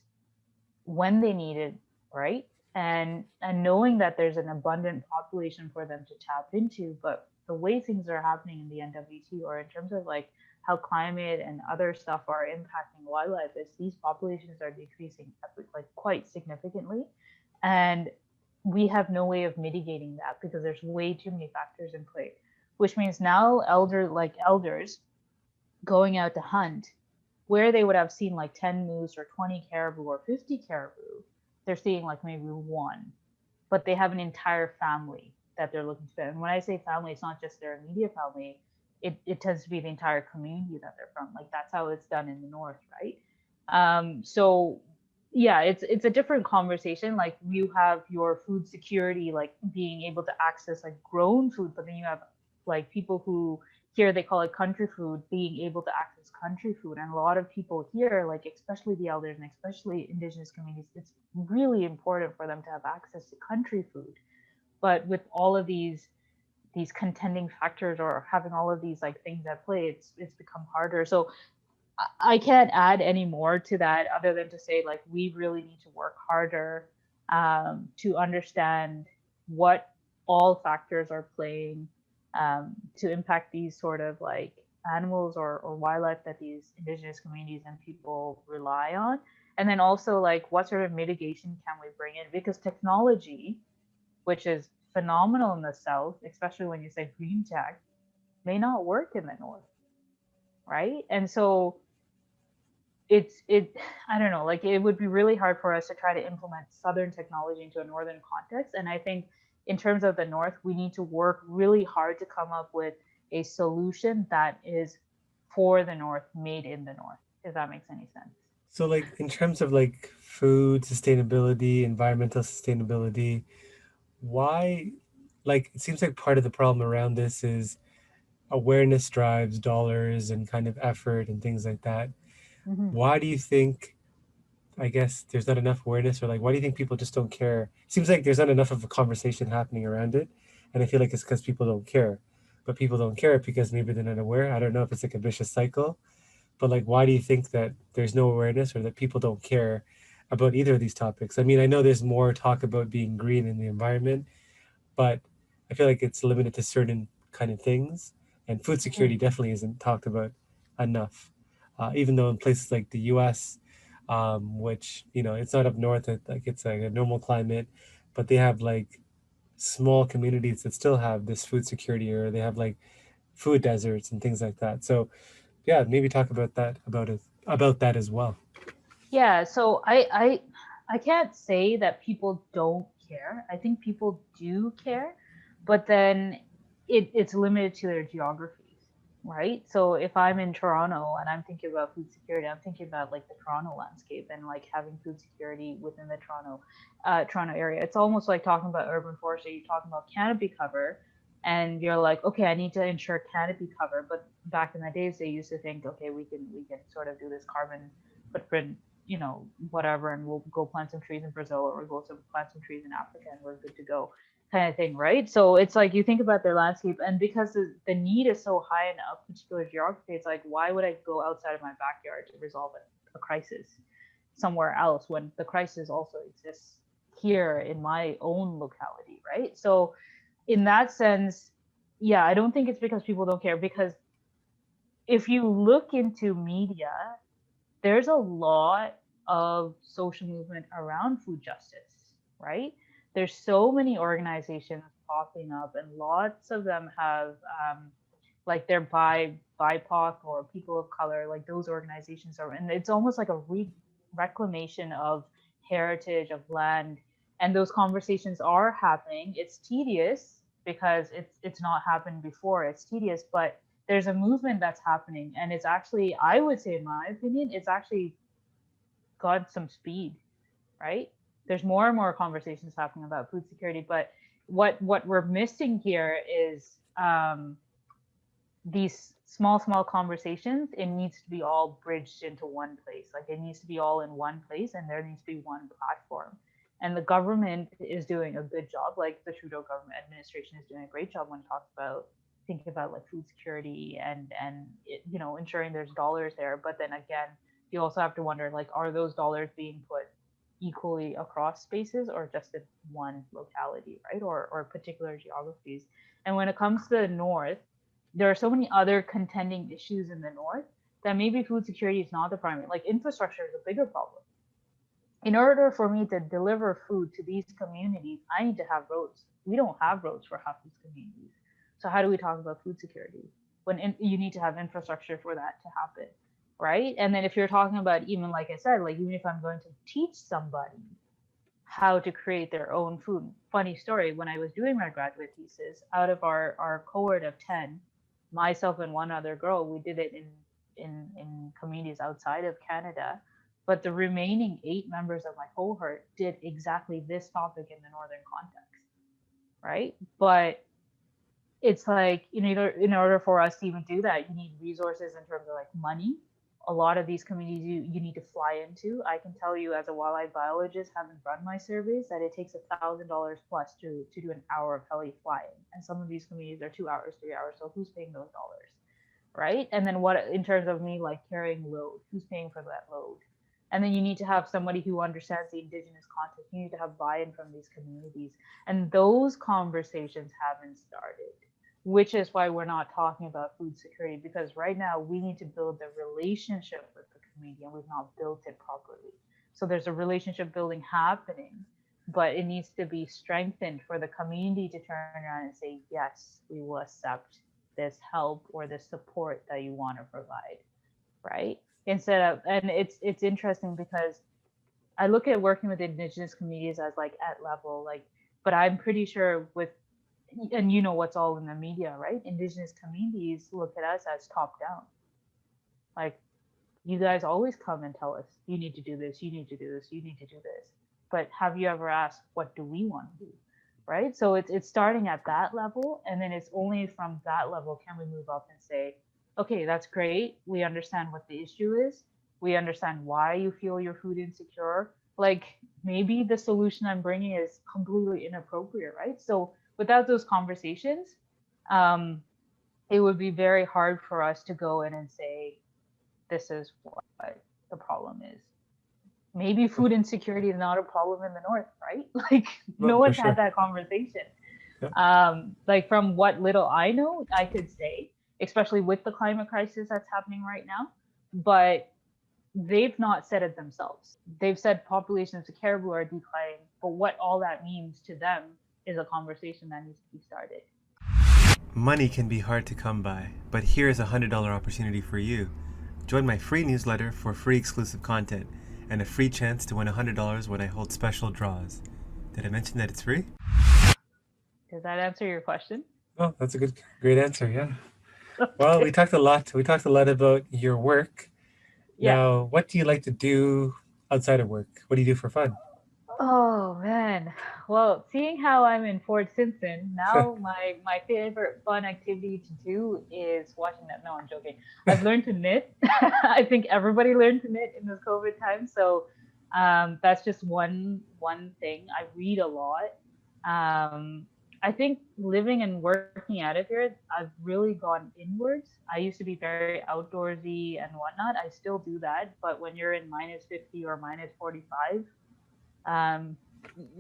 when they need it, right? And knowing that there's an abundant population for them to tap into. But the way things are happening in the NWT, or in terms of like how climate and other stuff are impacting wildlife, is these populations are decreasing like quite significantly, and we have no way of mitigating that because there's way too many factors in play, which means now elders going out to hunt where they would have seen like 10 moose or 20 caribou or 50 caribou, they're seeing like maybe one, but they have an entire family that they're looking to. And when I say family, it's not just their immediate family. It tends to be the entire community that they're from. Like that's how it's done in the north, right? So yeah, it's a different conversation. Like you have your food security, like being able to access like grown food, but then you have like people who here they call it country food, being able to access country food. And a lot of people here, like especially the elders and especially indigenous communities, it's really important for them to have access to country food. But with all of these contending factors or having all of these like things at play, it's become harder. So I can't add any more to that other than to say like we really need to work harder to understand what all factors are playing to impact these sort of like animals or wildlife that these indigenous communities and people rely on. And then also like what sort of mitigation can we bring in? Because technology, which is phenomenal in the south, especially when you say green tech, may not work in the north, right? And so it I don't know, like it would be really hard for us to try to implement southern technology into a northern context. And I think in terms of the north, we need to work really hard to come up with a solution that is for the north, made in the north, if that makes any sense. So, like, in terms of like food sustainability, environmental sustainability, why, like, it seems like part of the problem around this is awareness drives dollars and kind of effort and things like that. Mm-hmm. Why do you think, I guess, there's not enough awareness, or like, why do you think people just don't care? It seems like there's not enough of a conversation happening around it. And I feel like it's because people don't care. But people don't care because maybe they're not aware. I don't know if it's like a vicious cycle. But like, why do you think that there's no awareness or that people don't care about either of these topics? I mean, I know there's more talk about being green in the environment, but I feel like it's limited to certain kind of things. And food security Mm-hmm. definitely isn't talked about enough. Even though in places like the U.S., which it's not up north, like it's like a normal climate, but they have like small communities that still have this food security, or they have like food deserts and things like that. So yeah, maybe talk about that about it about that as well. Yeah, so I can't say that people don't care. I think people do care, but then it's limited to their geographies, right? So if I'm in Toronto and I'm thinking about food security, I'm thinking about like the Toronto landscape and like having food security within the Toronto area. It's almost like talking about urban forestry. You're talking about canopy cover, and you're like, okay, I need to ensure canopy cover. But back in the days, they used to think, okay, we can sort of do this carbon footprint, whatever, and we'll go plant some trees in Brazil or we'll go plant some trees in Africa and we're good to go, kind of thing, right? So it's like you think about their landscape, and because the need is so high in a particular geography, it's like, why would I go outside of my backyard to resolve a crisis somewhere else when the crisis also exists here in my own locality, right? So in that sense, yeah, I don't think it's because people don't care, because if you look into media, there's a lot of social movement around food justice, right? There's so many organizations popping up, and lots of them have like they're BIPOC or people of color, like those organizations are, and it's almost like a reclamation of heritage of land, and those conversations are happening. It's tedious because it's not happened before. It's tedious, but there's a movement that's happening, and it's actually, I would say, in my opinion, it's actually got some speed, right? There's more and more conversations happening about food security, but what we're missing here is these small conversations. It needs to be all bridged into one place. Like, it needs to be all in one place, and there needs to be one platform. And the government is doing a good job. Like, the Trudeau government administration is doing a great job when it talks about thinking about like food security and ensuring there's dollars there. But then again, you also have to wonder, like, are those dollars being put equally across spaces or just in one locality, right? Or particular geographies. And when it comes to the north, there are so many other contending issues in the north that maybe food security is not the primary. Like, infrastructure is a bigger problem. In order for me to deliver food to these communities, I need to have roads. We don't have roads for half these communities. So how do we talk about food security when you need to have infrastructure for that to happen, right? And then if you're talking about, even like I said, like, even if I'm going to teach somebody how to create their own food. Funny story, when I was doing my graduate thesis, out of our cohort of 10, myself and one other girl, we did it in communities outside of Canada. But the remaining 8 members of my cohort did exactly this topic in the northern context, right? But it's like, in order for us to even do that, you need resources in terms of like money. A lot of these communities you need to fly into. I can tell you, as a wildlife biologist, having run my surveys, that it takes $1,000 plus to do an hour of heli flying. And some of these communities are 2 hours, 3 hours. So who's paying those dollars, right? And then what, in terms of me like carrying load, who's paying for that load? And then you need to have somebody who understands the indigenous context. You need to have buy-in from these communities. And those conversations haven't started, which is why we're not talking about food security, because right now we need to build the relationship with the community, and we've not built it properly. So there's a relationship building happening, but it needs to be strengthened for the community to turn around and say, yes, we will accept this help or this support that you want to provide, right? Instead of, and it's interesting because I look at working with indigenous communities as like at level, like, but I'm pretty sure with, and what's all in the media, right? Indigenous communities look at us as top down. Like, you guys always come and tell us, you need to do this, you need to do this, you need to do this. But have you ever asked, what do we want to do? Right? So it's starting at that level. And then it's only from that level can we move up and say, okay, that's great. We understand what the issue is. We understand why you feel you're food insecure. Like, maybe the solution I'm bringing is completely inappropriate, right? So without those conversations, it would be very hard for us to go in and say, this is what the problem is. Maybe food insecurity is not a problem in the north, right? Like, no one's had that conversation. Yeah. Like, from what little I know, I could say, especially with the climate crisis that's happening right now, but they've not said it themselves. They've said populations of caribou are declining, but what all that means to them is a conversation that needs to be started. Money can be hard to come by, but here is $100 opportunity for you. Join my free newsletter for free exclusive content and a free chance to win $100 when I hold special draws. Did I mention that it's free? Does that answer your question? Oh, that's a great answer. Yeah. Well, we Okay. talked a lot. We talked a lot about your work. Yeah. Now, what do you like to do outside of work? What do you do for fun? Oh man. Well, seeing how I'm in Fort Simpson, now my favorite fun activity to do is watching that. No, I'm joking. I've learned to knit. I think everybody learned to knit in this COVID time. So that's just one thing. I read a lot. I think living and working out of here, I've really gone inwards. I used to be very outdoorsy and whatnot. I still do that, but when you're in minus 50 or minus 45, um,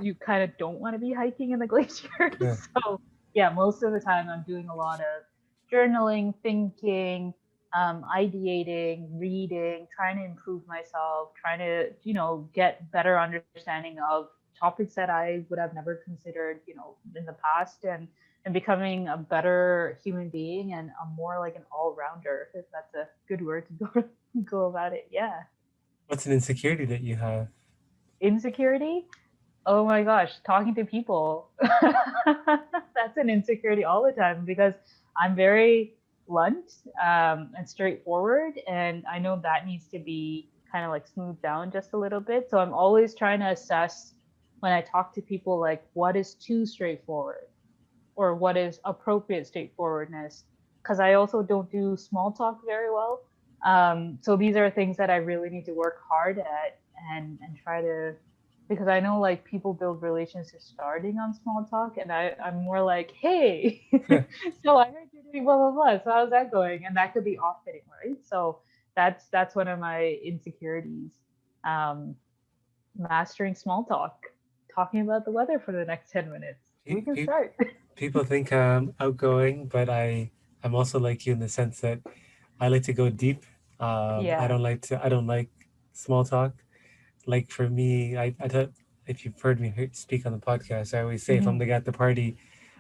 you kind of don't want to be hiking in the Yeah. glaciers. So yeah, most of the time I'm doing a lot of journaling, thinking, ideating, reading, trying to improve myself, trying to, get better understanding of topics that I would have never considered, in the past, and becoming a better human being and a more like an all-rounder, if that's a good word to go about it. Yeah. What's an insecurity that you have? Insecurity. Oh my gosh, talking to people. That's an insecurity all the time because I'm very blunt, and straightforward. And I know that needs to be kind of like smoothed down just a little bit. So I'm always trying to assess when I talk to people, like what is too straightforward or what is appropriate straightforwardness. Because I also don't do small talk very well. So these are things that I really need to work hard at and try to, because I know like people build relationships starting on small talk, and I'm more like, hey, so I heard you're doing blah blah blah. So how's that going? And that could be off-putting, right? So that's one of my insecurities. Um, Mastering small talk, talking about the weather for the next 10 minutes. We Pe- can pe- start. People think I'm outgoing, but I'm also like you in the sense that I like to go deep. I Yeah. don't like small talk. Like for me, if you've heard me speak on the podcast, I always say if I'm Hmm. the guy at the party,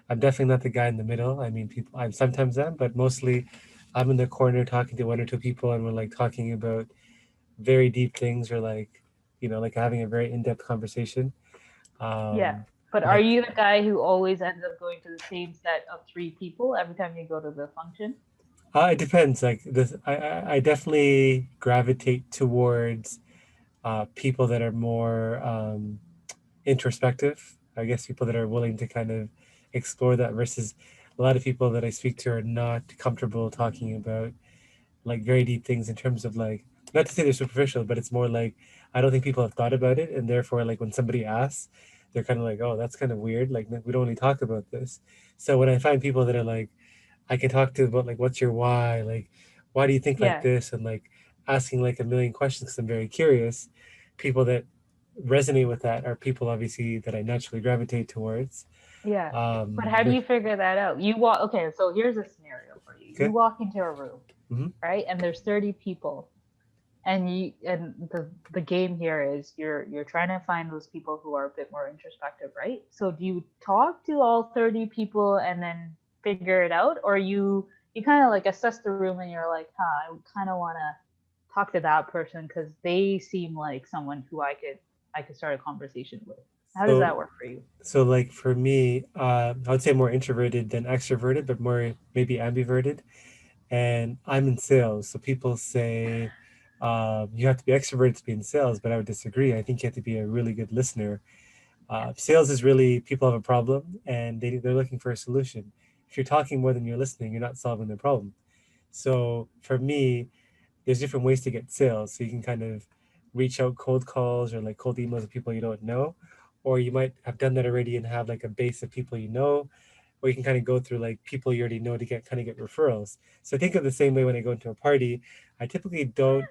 I'm definitely not the guy in the middle. I mean, people, I sometimes am, but mostly I'm in the corner talking to one or two people, and we're like talking about very deep things, or like, like having a very in-depth conversation. Yeah. Um, But are like you the guy who always ends up going to the same set of three people every time you go to the function? it depends. Like this, I definitely gravitate towards people that are more introspective. I guess people that are willing to kind of explore that versus a lot of people that I speak to are not comfortable talking about like very deep things in terms of like, not to say they're superficial, but it's more like I don't think people have thought about it, and therefore like when somebody asks, they're kind of like, oh, that's kind of weird. Like we don't really talk about this. So when I find people that are like, I can talk to about like what's your why, like why do you think like Yeah. this, and like asking like a million questions because I'm very curious. People that resonate with that are people obviously that I naturally gravitate towards. Yeah. But Um, how do ver- you figure that out? You walk, okay, so here's a scenario for you. You okay. walk into a room, Hmm. right? And there's 30 people. And the game here is you're trying to find those people who are a bit more introspective, right? So do you talk to all 30 people and then figure it out, or you kind of like assess the room and you're like, huh, I kind of want to talk to that person because they seem like someone who I could start a conversation with. How does So that work for you? So like for me, I would say more introverted than extroverted, but more maybe ambiverted. And I'm in sales, so people say you have to be extroverted to be in sales, but I would disagree. I think you have to be a really good listener. Yeah. Sales is really people have a problem and they're looking for a solution. If you're talking more than you're listening, you're not solving the problem. So for me, there's different ways to get sales. So you can kind of reach out cold calls or like cold emails of people you don't know, or you might have done that already and have like a base of people you know, or you can kind of go through like people you already know to get referrals. So think of the same way when I go into a party. I typically don't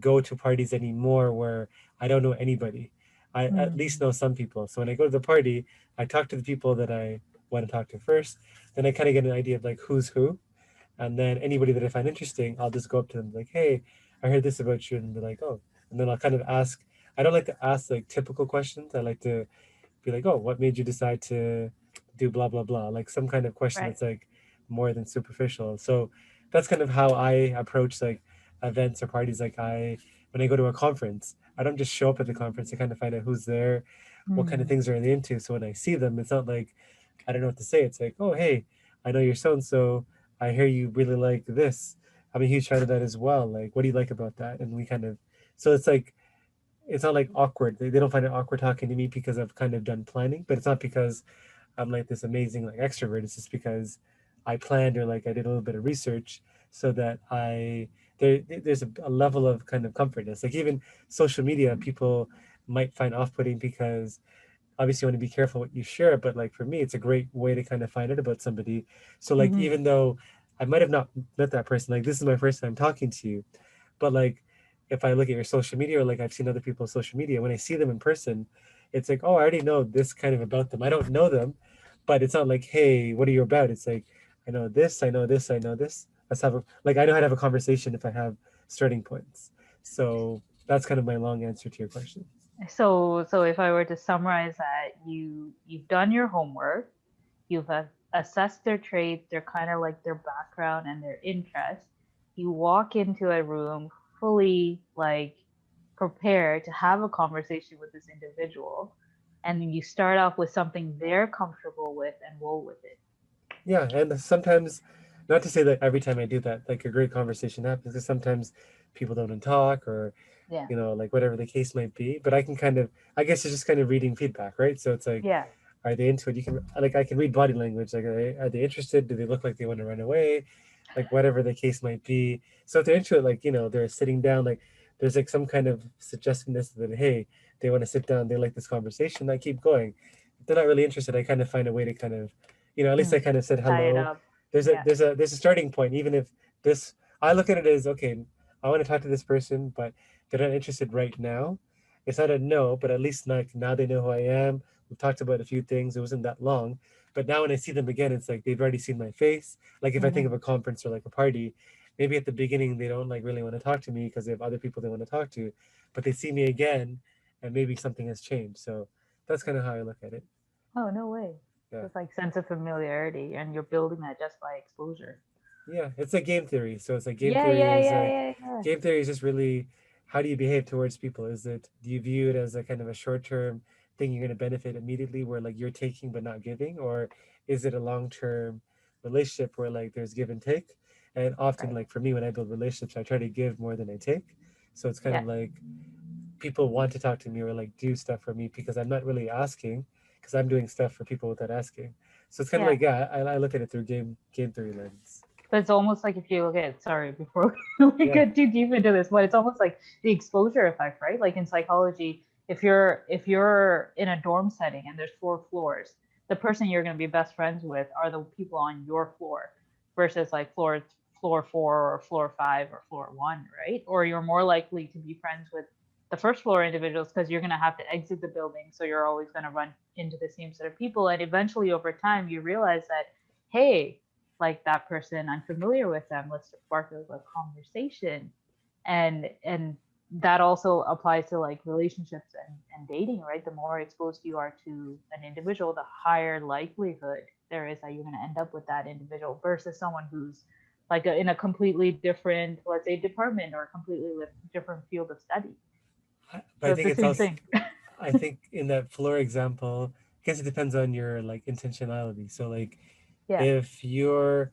go to parties anymore where I don't know anybody. I at least Mm. know some people. So when I go to the party, I talk to the people that I want to talk to first. Then I kind of get an idea of like who's who, and then anybody that I find interesting, I'll just go up to them like, "Hey, I heard this about you," and be like, "Oh," and then I'll kind of ask. I don't like to ask like typical questions. I like to be like, "Oh, what made you decide to do blah blah blah?" Like some kind of question Right. that's like more than superficial. So that's kind of how I approach like events or parties, like when I go to a conference, I don't just show up at the conference. I kind of find out who's there, what kind of Mm. things are they into. So when I see them, it's not like I don't know what to say. It's like, oh hey, I know you're so and so. I hear you really like this. I'm a huge fan of that as well. Like, what do you like about that? And we kind of, so it's like it's not like awkward. They don't find it awkward talking to me because I've kind of done planning, but it's not because I'm like this amazing like extrovert. It's just because I planned or like I did a little bit of research so that there's a level of kind of comfortness. Like even social media, people might find off-putting because obviously you want to be careful what you share, but like for me, it's a great way to kind of find out about somebody. So like Hmm. even though I might have not met that person, like this is my first time talking to you, but like if I look at your social media or like I've seen other people's social media, when I see them in person, it's like, oh, I already know this kind of about them. I don't know them, but it's not like, hey, what are you about? It's like, I know this, I know this, I know this. Let's have a like I know how to have a conversation if I have starting points. So that's kind of my long answer to your question. So if I were to summarize that, you've done your homework, you've assessed their traits, their kind of like their background and their interests. You walk into a room fully like prepared to have a conversation with this individual, and then you start off with something they're comfortable with and roll with it. Yeah, and sometimes, not to say that every time I do that, like a great conversation happens, because sometimes people don't talk or, Yeah. like whatever the case might be. But I can kind of, I guess it's just kind of reading feedback, right? So it's like, Yeah. are they into it? You can, like, I can read body language. Like, are they interested? Do they look like they want to run away? Like, whatever the case might be. So if they're into it, like, they're sitting down, like, there's like some kind of suggestiveness that, hey, they want to sit down, they like this conversation, I keep going. If they're not really interested, I kind of find a way to kind of, at least I Mm. kind of said Tie it hello. up. There's a Yeah. there's a there's a starting point, even if this I look at it as okay, I want to talk to this person, but they're not interested right now. It's not a no, but at least like now they know who I am. We've talked about a few things. It wasn't that long. But now when I see them again, it's like they've already seen my face. Like if I think of Hmm. a conference or like a party, maybe at the beginning they don't like really want to talk to me because they have other people they want to talk to, but they see me again and maybe something has changed. So that's kind of how I look at it. Oh, no way. Yeah. So it's like sense of familiarity, and you're building that just by exposure. Yeah, it's like game theory. So it's like Yeah, yeah, yeah, yeah, yeah. game theory is just really how do you behave towards people? Is it do you view it as a kind of a short term thing you're going to benefit immediately where like you're taking but not giving, or is it a long term relationship where like there's give and take? And often Right. like for me when I build relationships, I try to give more than I take. So it's kind Yeah. of like people want to talk to me or like do stuff for me because I'm not really asking because I'm doing stuff for people without asking. So it's kind of Yeah. like yeah, I look at it through game theory lens. But it's almost like if you look at, sorry, before we Yeah. get too deep into this, but it's almost like the exposure effect, right? Like in psychology, if you're in a dorm setting and there's 4 floors, the person you're going to be best friends with are the people on your floor versus like floor 4 or floor 5 or floor 1, right? Or you're more likely to be friends with the first floor individuals because you're going to have to exit the building, so you're always going to run into the same set of people, and eventually over time you realize that, hey, like that person, I'm familiar with them, let's spark a conversation. And that also applies to like relationships and dating, right? The more exposed you are to an individual, the higher likelihood there is that you're going to end up with that individual versus someone who's like in a completely different, let's say, department or a completely different field of study. But So I it's think the it's same also, thing. I think in that floor example, I guess it depends on your like intentionality. So like Yeah. if you're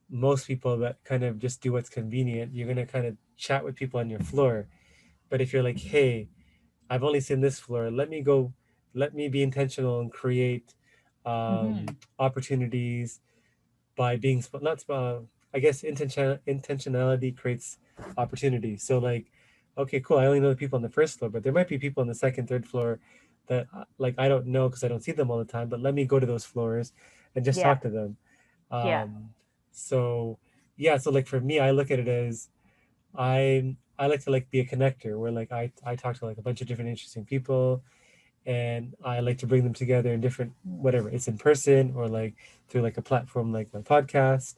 most people that kind of just do what's convenient, you're gonna kind of chat with people on your floor. But if you're like, hey, I've only seen this floor, let me be intentional and create Mm-hmm. opportunities by being not I guess intentionality creates opportunity. So like, okay, cool. I only know the people on the first floor, but there might be people on the second, third floor that like I don't know because I don't see them all the time. But let me go to those floors and just Yeah. talk to them. Yeah. Um, so yeah, so like for me, I look at it as I like to like be a connector where like I talk to like a bunch of different interesting people and I like to bring them together in different whatever it's in person or like through like a platform like my podcast.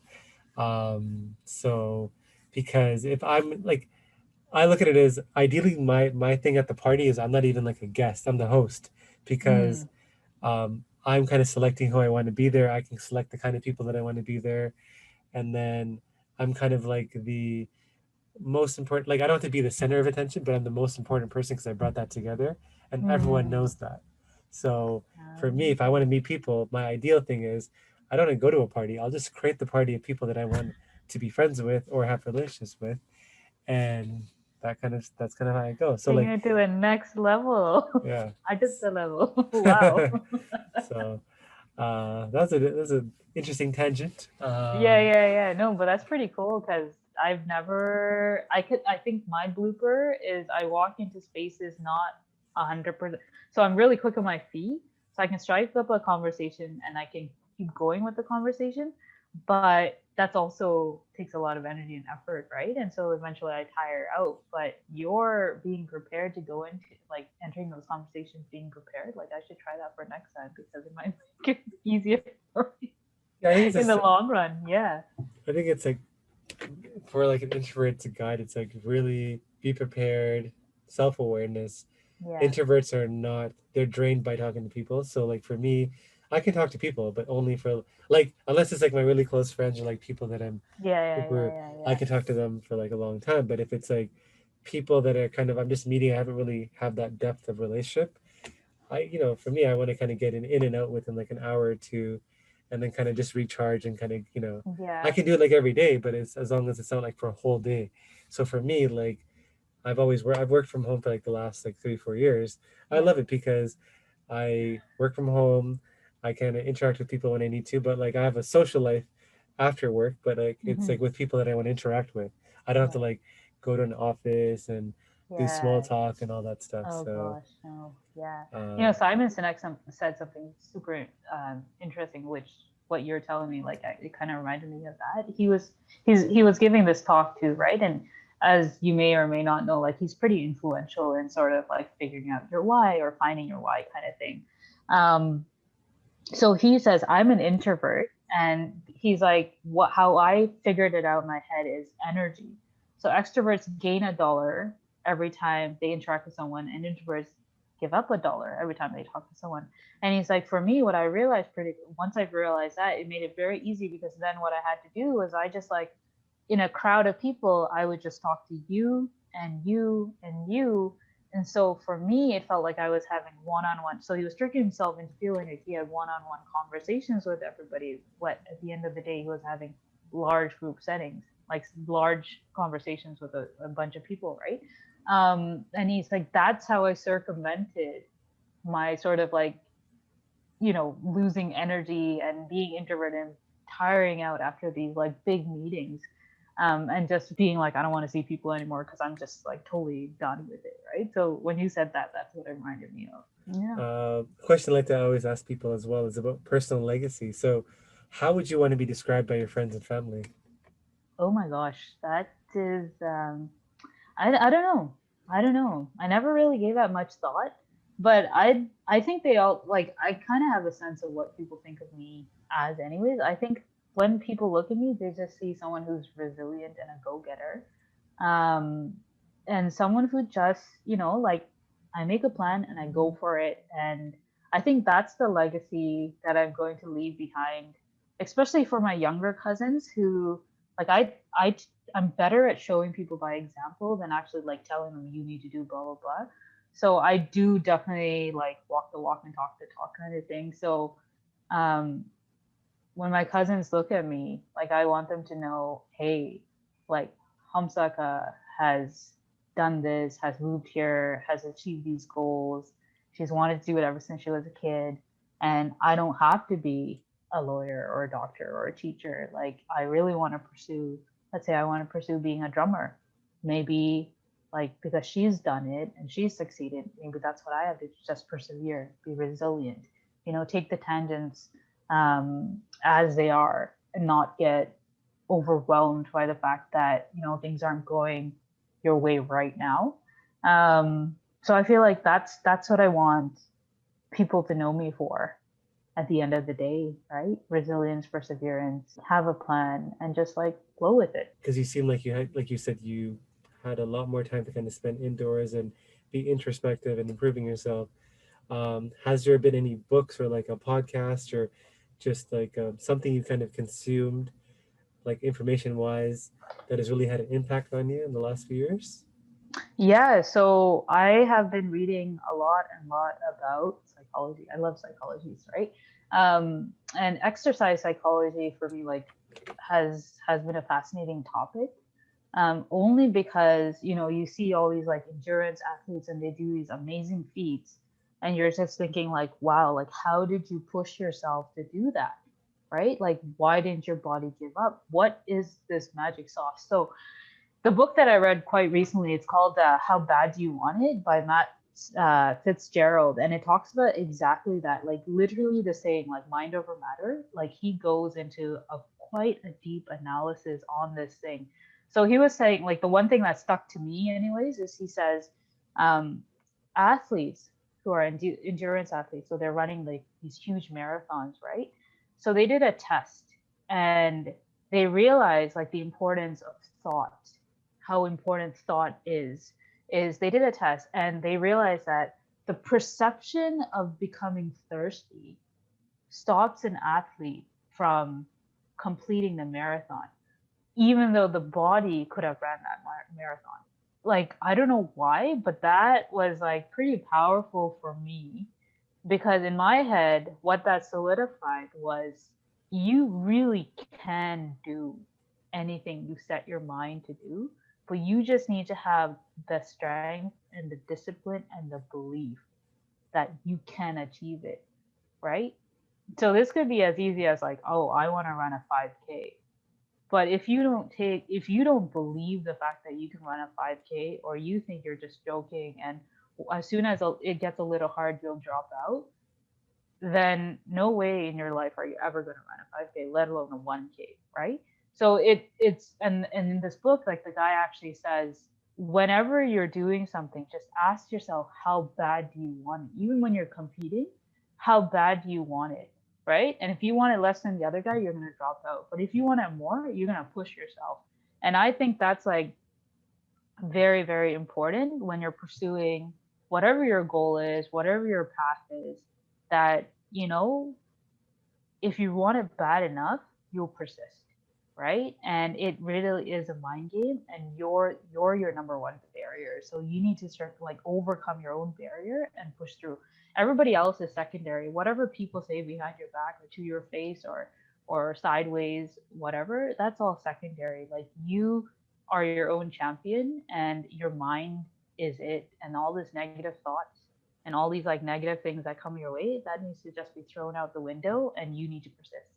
So because if I'm like I look at it as ideally my thing at the party is I'm not even like a guest, I'm the host because Mm. I'm kind of selecting who I want to be there. I can select the kind of people that I want to be there, and then I'm kind of like most important. Like I don't have to be the center of attention, but I'm the most important person because I brought that together, and everyone Mm. knows that. So for me, if I Um, want to meet people, my ideal thing is I don't go to a party. I'll just create the party of people that I want to be friends with or have relationships with, and that's kind of how I go. So taking like, it to the next level. yeah. I did the level. Wow. So that's an interesting tangent. Yeah, yeah, yeah. No, but that's pretty cool because I've never. I think my blooper is I walk into spaces not 100%. So I'm really quick on my feet, so I can strike up a conversation and I can keep going with the conversation. But that's also takes a lot of energy and effort, right? And so eventually I tire out. But you're being prepared to go into like entering those conversations, being prepared. Like I should try that for next time because it might make it easier for me Yeah, I think in it's the just, long run. Yeah. I think it's like for like an introvert to guide, it's like really be prepared, self awareness. Yeah. Introverts are not, they're drained by talking to people. So like for me, I can talk to people, but only for like unless it's like my really close friends or like people that I'm Yeah, yeah, who yeah, are, yeah, I yeah. can talk to them for like a long time. But if it's like people that are kind of I'm just meeting, I haven't really have that depth of relationship. For me, I want to kind of get in and out within like an hour or two, and then kind of just recharge and kind of, I Yeah. can do it like every day, but it's as long as it's not like for a whole day. So for me, like I've worked from home for like the last like 3 4 years. I Yeah. love it because I work from home. I kind of interact with people when I need to, but like I have a social life after work, but like it's Mm-hmm. like with people that I want to interact with. I don't have to Right. like go to an office and do small Yeah. talk and all that stuff. Oh So gosh, no. Yeah. um, Simon Sinek said something super interesting, which what you're telling me, like, it kind of reminded me of that. He was giving this talk too, right? And as you may or may not know, like, he's pretty influential in sort of like figuring out your why or finding your why kind of thing. Um, so he says I'm an introvert, and he's like, what how I figured it out in my head is energy. So extroverts gain $1 every time they interact with someone, and introverts give up $1 every time they talk to someone. And he's like, for me, what I realized pretty once I realized that, it made it very easy, because then what I had to do was I just like, in a crowd of people, I would just talk to you and you and you. And so for me, it felt like I was having one on one. So he was tricking himself into feeling like he had one on one conversations with everybody. What at the end of the day, he was having large group settings, like large conversations with a bunch of people, right? And he's like, that's how I circumvented my sort of like, losing energy and being introverted and tiring out after these like big meetings, and just being like, I don't want to see people anymore because I'm just like totally done with it, right? So when you said that, that's what it reminded me of. Yeah. question I like to always ask people as well is about personal legacy. So, how would you want to be described by your friends and family? Oh my gosh, that is. I don't know. I don't know. I never really gave that much thought, but I think they all like, I kind of have a sense of what people think of me as anyways. I think when people look at me, they just see someone who's resilient and a go-getter. Um and someone who just, like, I make a plan and I go for it, and I think that's the legacy that I'm going to leave behind, especially for my younger cousins who, like, I'm better at showing people by example than actually like telling them you need to do blah blah blah. So I do definitely like walk the walk and talk the talk kind of thing. So um when my cousins look at me, like, I want them to know, hey, like, Hamsaka has done this, has moved here, has achieved these goals. She's wanted to do it ever since she was a kid. And I don't have to be a lawyer or a doctor or a teacher. Like, I really want to pursue, let's say I want to pursue being a drummer. Maybe, like, because she's done it and she's succeeded, maybe that's what I have to just persevere, be resilient, take the tangents as they are, and not get overwhelmed by the fact that things aren't going your way right now. So I feel like that's what I want people to know me for at the end of the day, right? Resilience, perseverance, have a plan, and just like flow with it. Because you seem like you had, like you said, you had a lot more time to kind of spend indoors and be introspective and improving yourself. Has there been any books or like a podcast or just like something you kind of consumed like information wise, that has really had an impact on you in the last few years? Yeah, so I have been reading a lot and lot about psychology. I love psychologies, right? And exercise psychology for me like has been a fascinating topic. Only because you see all these like endurance athletes and they do these amazing feats, and you're just thinking like, wow, like how did you push yourself to do that, right? Like why didn't your body give up? What is this magic sauce? So the book that I read quite recently, it's called How Bad Do You Want It by Matt Fitzgerald. And it talks about exactly that, like literally the saying, like mind over matter. Like he goes into quite a deep analysis on this thing. So he was saying, like the one thing that stuck to me, anyways, is he says, um, athletes who are endurance athletes, so they're running like these huge marathons, right? So they did a test and they realized like the importance of thought, how important thought is they did a test and they realized that the perception of becoming thirsty stops an athlete from completing the marathon, even though the body could have ran that marathon. Like, I don't know why, but that was like pretty powerful for me, because in my head, what that solidified was you really can do anything you set your mind to do, but you just need to have the strength and the discipline and the belief that you can achieve it, right? So this could be as easy as like, oh, I want to run a 5K. But if you don't believe the fact that you can run a 5K, or you think you're just joking, and as soon as it gets a little hard, you'll drop out, then no way in your life are you ever going to run a 5K, let alone a 1K, right? So it's and in this book, like the guy actually says, whenever you're doing something, just ask yourself, how bad do you want it? Even when you're competing, how bad do you want it, right? And if you want it less than the other guy, you're going to drop out. But if you want it more, you're going to push yourself. And I think that's like very, very important when you're pursuing whatever your goal is, whatever your path is, that, if you want it bad enough, you'll persist, right? And it really is a mind game, and you're your number one barrier. So you need to start to like overcome your own barrier and push through. Everybody else is secondary. Whatever people say behind your back or to your face or sideways, whatever, that's all secondary. Like you are your own champion, and your mind is it. And all this negative thoughts and all these like negative things that come your way, that needs to just be thrown out the window, and you need to persist.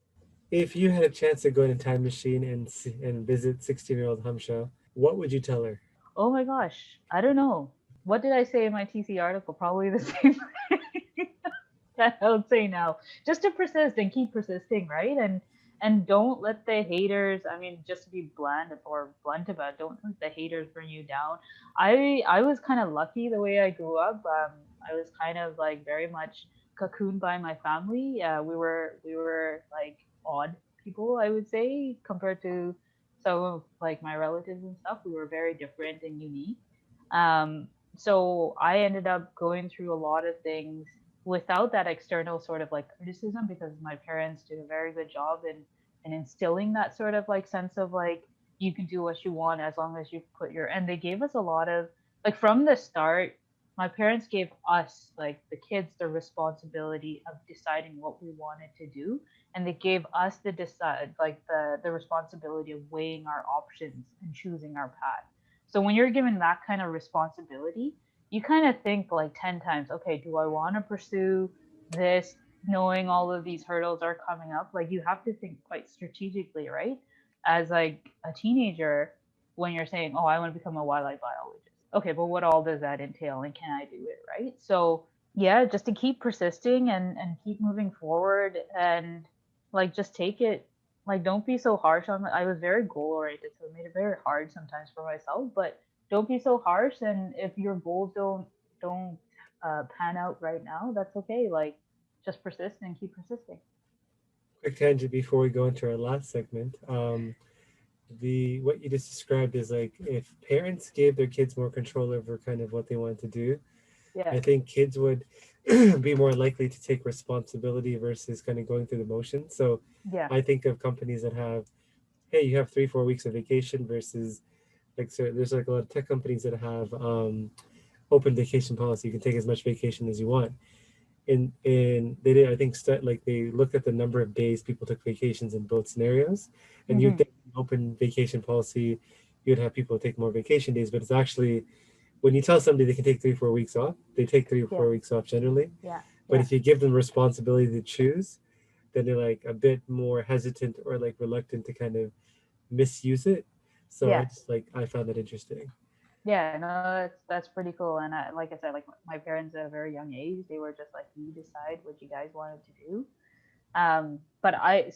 If you had a chance to go in a time machine and visit 16-year-old Hamsha, what would you tell her? Oh my gosh, I don't know. What did I say in my TC article? Probably the same thing that I would say now. Just to persist and keep persisting, right? And don't let the haters, I mean, just to be bland or blunt about it, don't let the haters bring you down. I was kind of lucky the way I grew up. I was kind of like very much cocooned by my family. We were like odd people, I would say, compared to some of like my relatives and stuff. We were very different and unique. So I ended up going through a lot of things without that external sort of like criticism, because my parents did a very good job in instilling that sort of like sense of like, you can do what you want as long as you put your, and they gave us a lot of like from the start. My parents gave us, like the kids, the responsibility of deciding what we wanted to do, and they gave us the decide like the responsibility of weighing our options and choosing our path. So when you're given that kind of responsibility, you kind of think like 10 times, okay, do I want to pursue this, knowing all of these hurdles are coming up? Like you have to think quite strategically, right? As like a teenager, when you're saying, oh, I want to become a wildlife biologist. Okay, but what all does that entail, and can I do it, right? So yeah, just to keep persisting and keep moving forward, and like just take it, like don't be so harsh on I was very goal oriented, so it made it very hard sometimes for myself. But don't be so harsh, and if your goals don't pan out right now, that's okay. Like just persist and keep persisting. Quick tangent before we go into our last segment. The what you just described is like if parents gave their kids more control over kind of what they wanted to do, Yeah, I think kids would be more likely to take responsibility versus kind of going through the motions. So yeah, I think of companies that have, hey, you have 3-4 weeks of vacation versus like, so there's like a lot of tech companies that have open vacation policy. You can take as much vacation as you want. In they did, I think, like they looked at the number of days people took vacations in both scenarios, and you Mm-hmm. think open vacation policy, you'd have people take more vacation days, but it's actually when you tell somebody they can take 3-4 weeks off, they take three or Yeah. four weeks off generally. Yeah. But Yeah. if you give them responsibility to choose, then they're like a bit more hesitant or like reluctant to kind of misuse it. So Yeah. I found that interesting. Yeah, no, that's pretty cool. And like I said, like my parents at a very young age, they were just like, you decide what you guys wanted to do. But I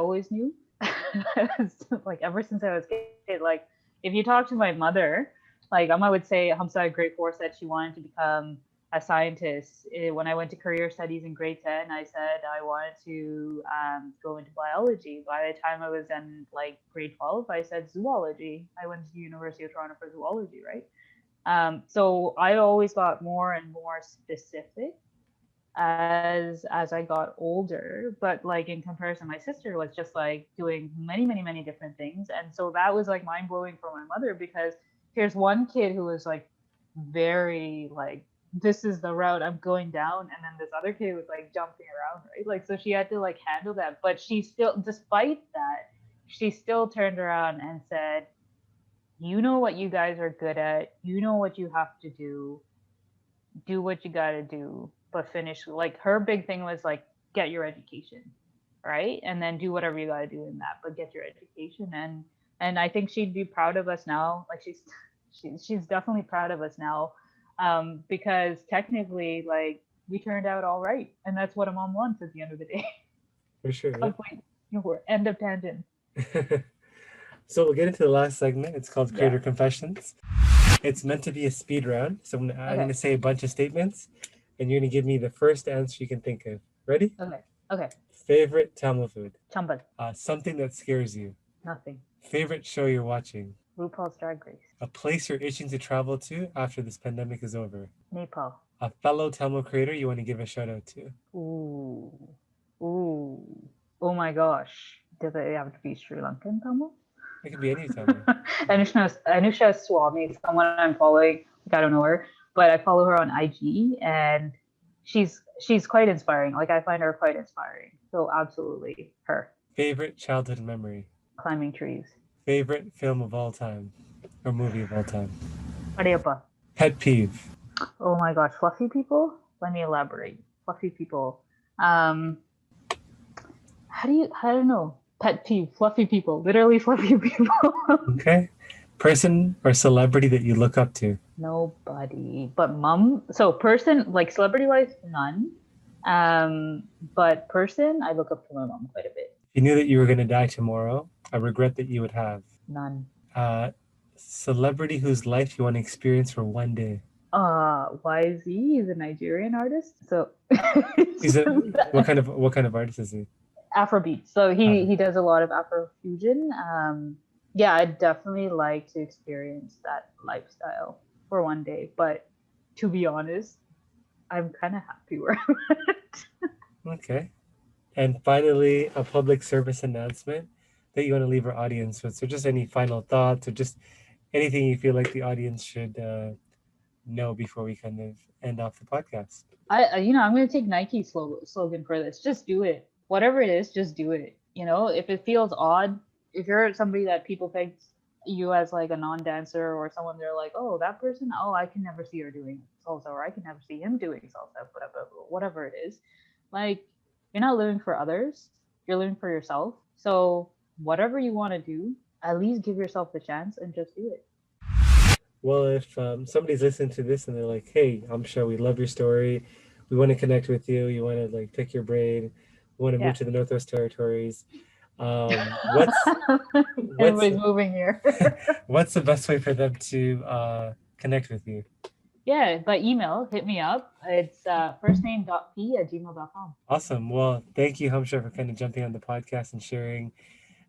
always knew, like ever since I was a kid, like if you talk to my mother, like Amma would say Hamsa at grade 4 said she wanted to become a scientist. When I went to career studies in grade 10, I said I wanted to go into biology. By the time I was in like grade 12, I said zoology. I went to the University of Toronto for zoology, right? So I always got more and more specific as I got older. But like in comparison, my sister was just like doing many different things, and so that was like mind blowing for my mother, because here's one kid who was like very like, this is the route I'm going down, and then this other kid was like jumping around, right? Like, so she had to like handle that, but she still, despite that, she still turned around and said, you know what you guys are good at, you know what you have to do what you got to do, but finish. Like her big thing was like, get your education, right? And then do whatever you got to do in that, but get your education. And I think she'd be proud of us now. Like she's definitely proud of us now, because technically, like we turned out all right, and that's what a mom wants at the end of the day. For sure. Complete. We're end of tangent. Yeah. So we'll get into the last segment. It's called Creator Yeah. Confessions. It's meant to be a speed round. So I'm Okay. going to say a bunch of statements, and you're going to give me the first answer you can think of. Ready? Okay. Okay. Favorite Tamil food? Chambal. Something that scares you? Nothing. Favorite show you're watching? RuPaul's Drag Race. A place you're itching to travel to after this pandemic is over? Nepal. A fellow Tamil creator you want to give a shout out to? Ooh. Ooh. Oh my gosh. Does it have to be Sri Lankan Tamil? It could be any Tamil. Anusha Swami, someone I'm following. Like, I don't know her, but I follow her on IG, and she's quite inspiring. Like I find her quite inspiring. So absolutely her. Favorite childhood memory? Climbing trees. Favorite film of all time or movie of all time? Areapa. Pet peeve? Oh my gosh, fluffy people? Let me elaborate. Fluffy people. How do you know? Pet peeve, fluffy people, literally fluffy people. Okay. Person or celebrity that you look up to? Nobody. But mom. So person, like celebrity wise, none. But person, I look up to my mom quite a bit. If you knew that you were going to die tomorrow, a regret that you would have? None. Celebrity whose life you want to experience for one day? YZ, he's a Nigerian artist. So what kind of artist is he? Afrobeat. So he does a lot of Afrofusion. Yeah, I'd definitely like to experience that lifestyle for one day. But to be honest, I'm kind of happy where I'm at. Okay. And finally, a public service announcement that you want to leave our audience with. So just any final thoughts or just anything you feel like the audience should know before we kind of end off the podcast. I'm going to take Nike's slogan for this. Just do it. Whatever it is, just do it. If it feels odd, if you're somebody that people think you as like a non-dancer or someone, they're like, oh, that person, oh, I can never see her doing salsa, or I can never see him doing salsa, whatever it is. Like, you're not living for others, you're living for yourself. So whatever you want to do, at least give yourself the chance and just do it. Well, if somebody's listening to this and they're like, hey, Hamsha, we love your story, we want to connect with you, you want to like pick your brain, we want to move to the Northwest Territories, everybody's moving here. What's the best way for them to connect with you? Yeah, by email, hit me up. It's firstname.p@gmail.com. Awesome. Well, thank you, Hamsha, for kind of jumping on the podcast and sharing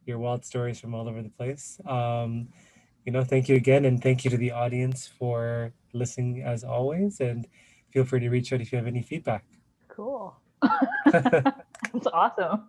your wild stories from all over the place. Thank you again, and thank you to the audience for listening as always, and feel free to reach out if you have any feedback. Cool. That's awesome.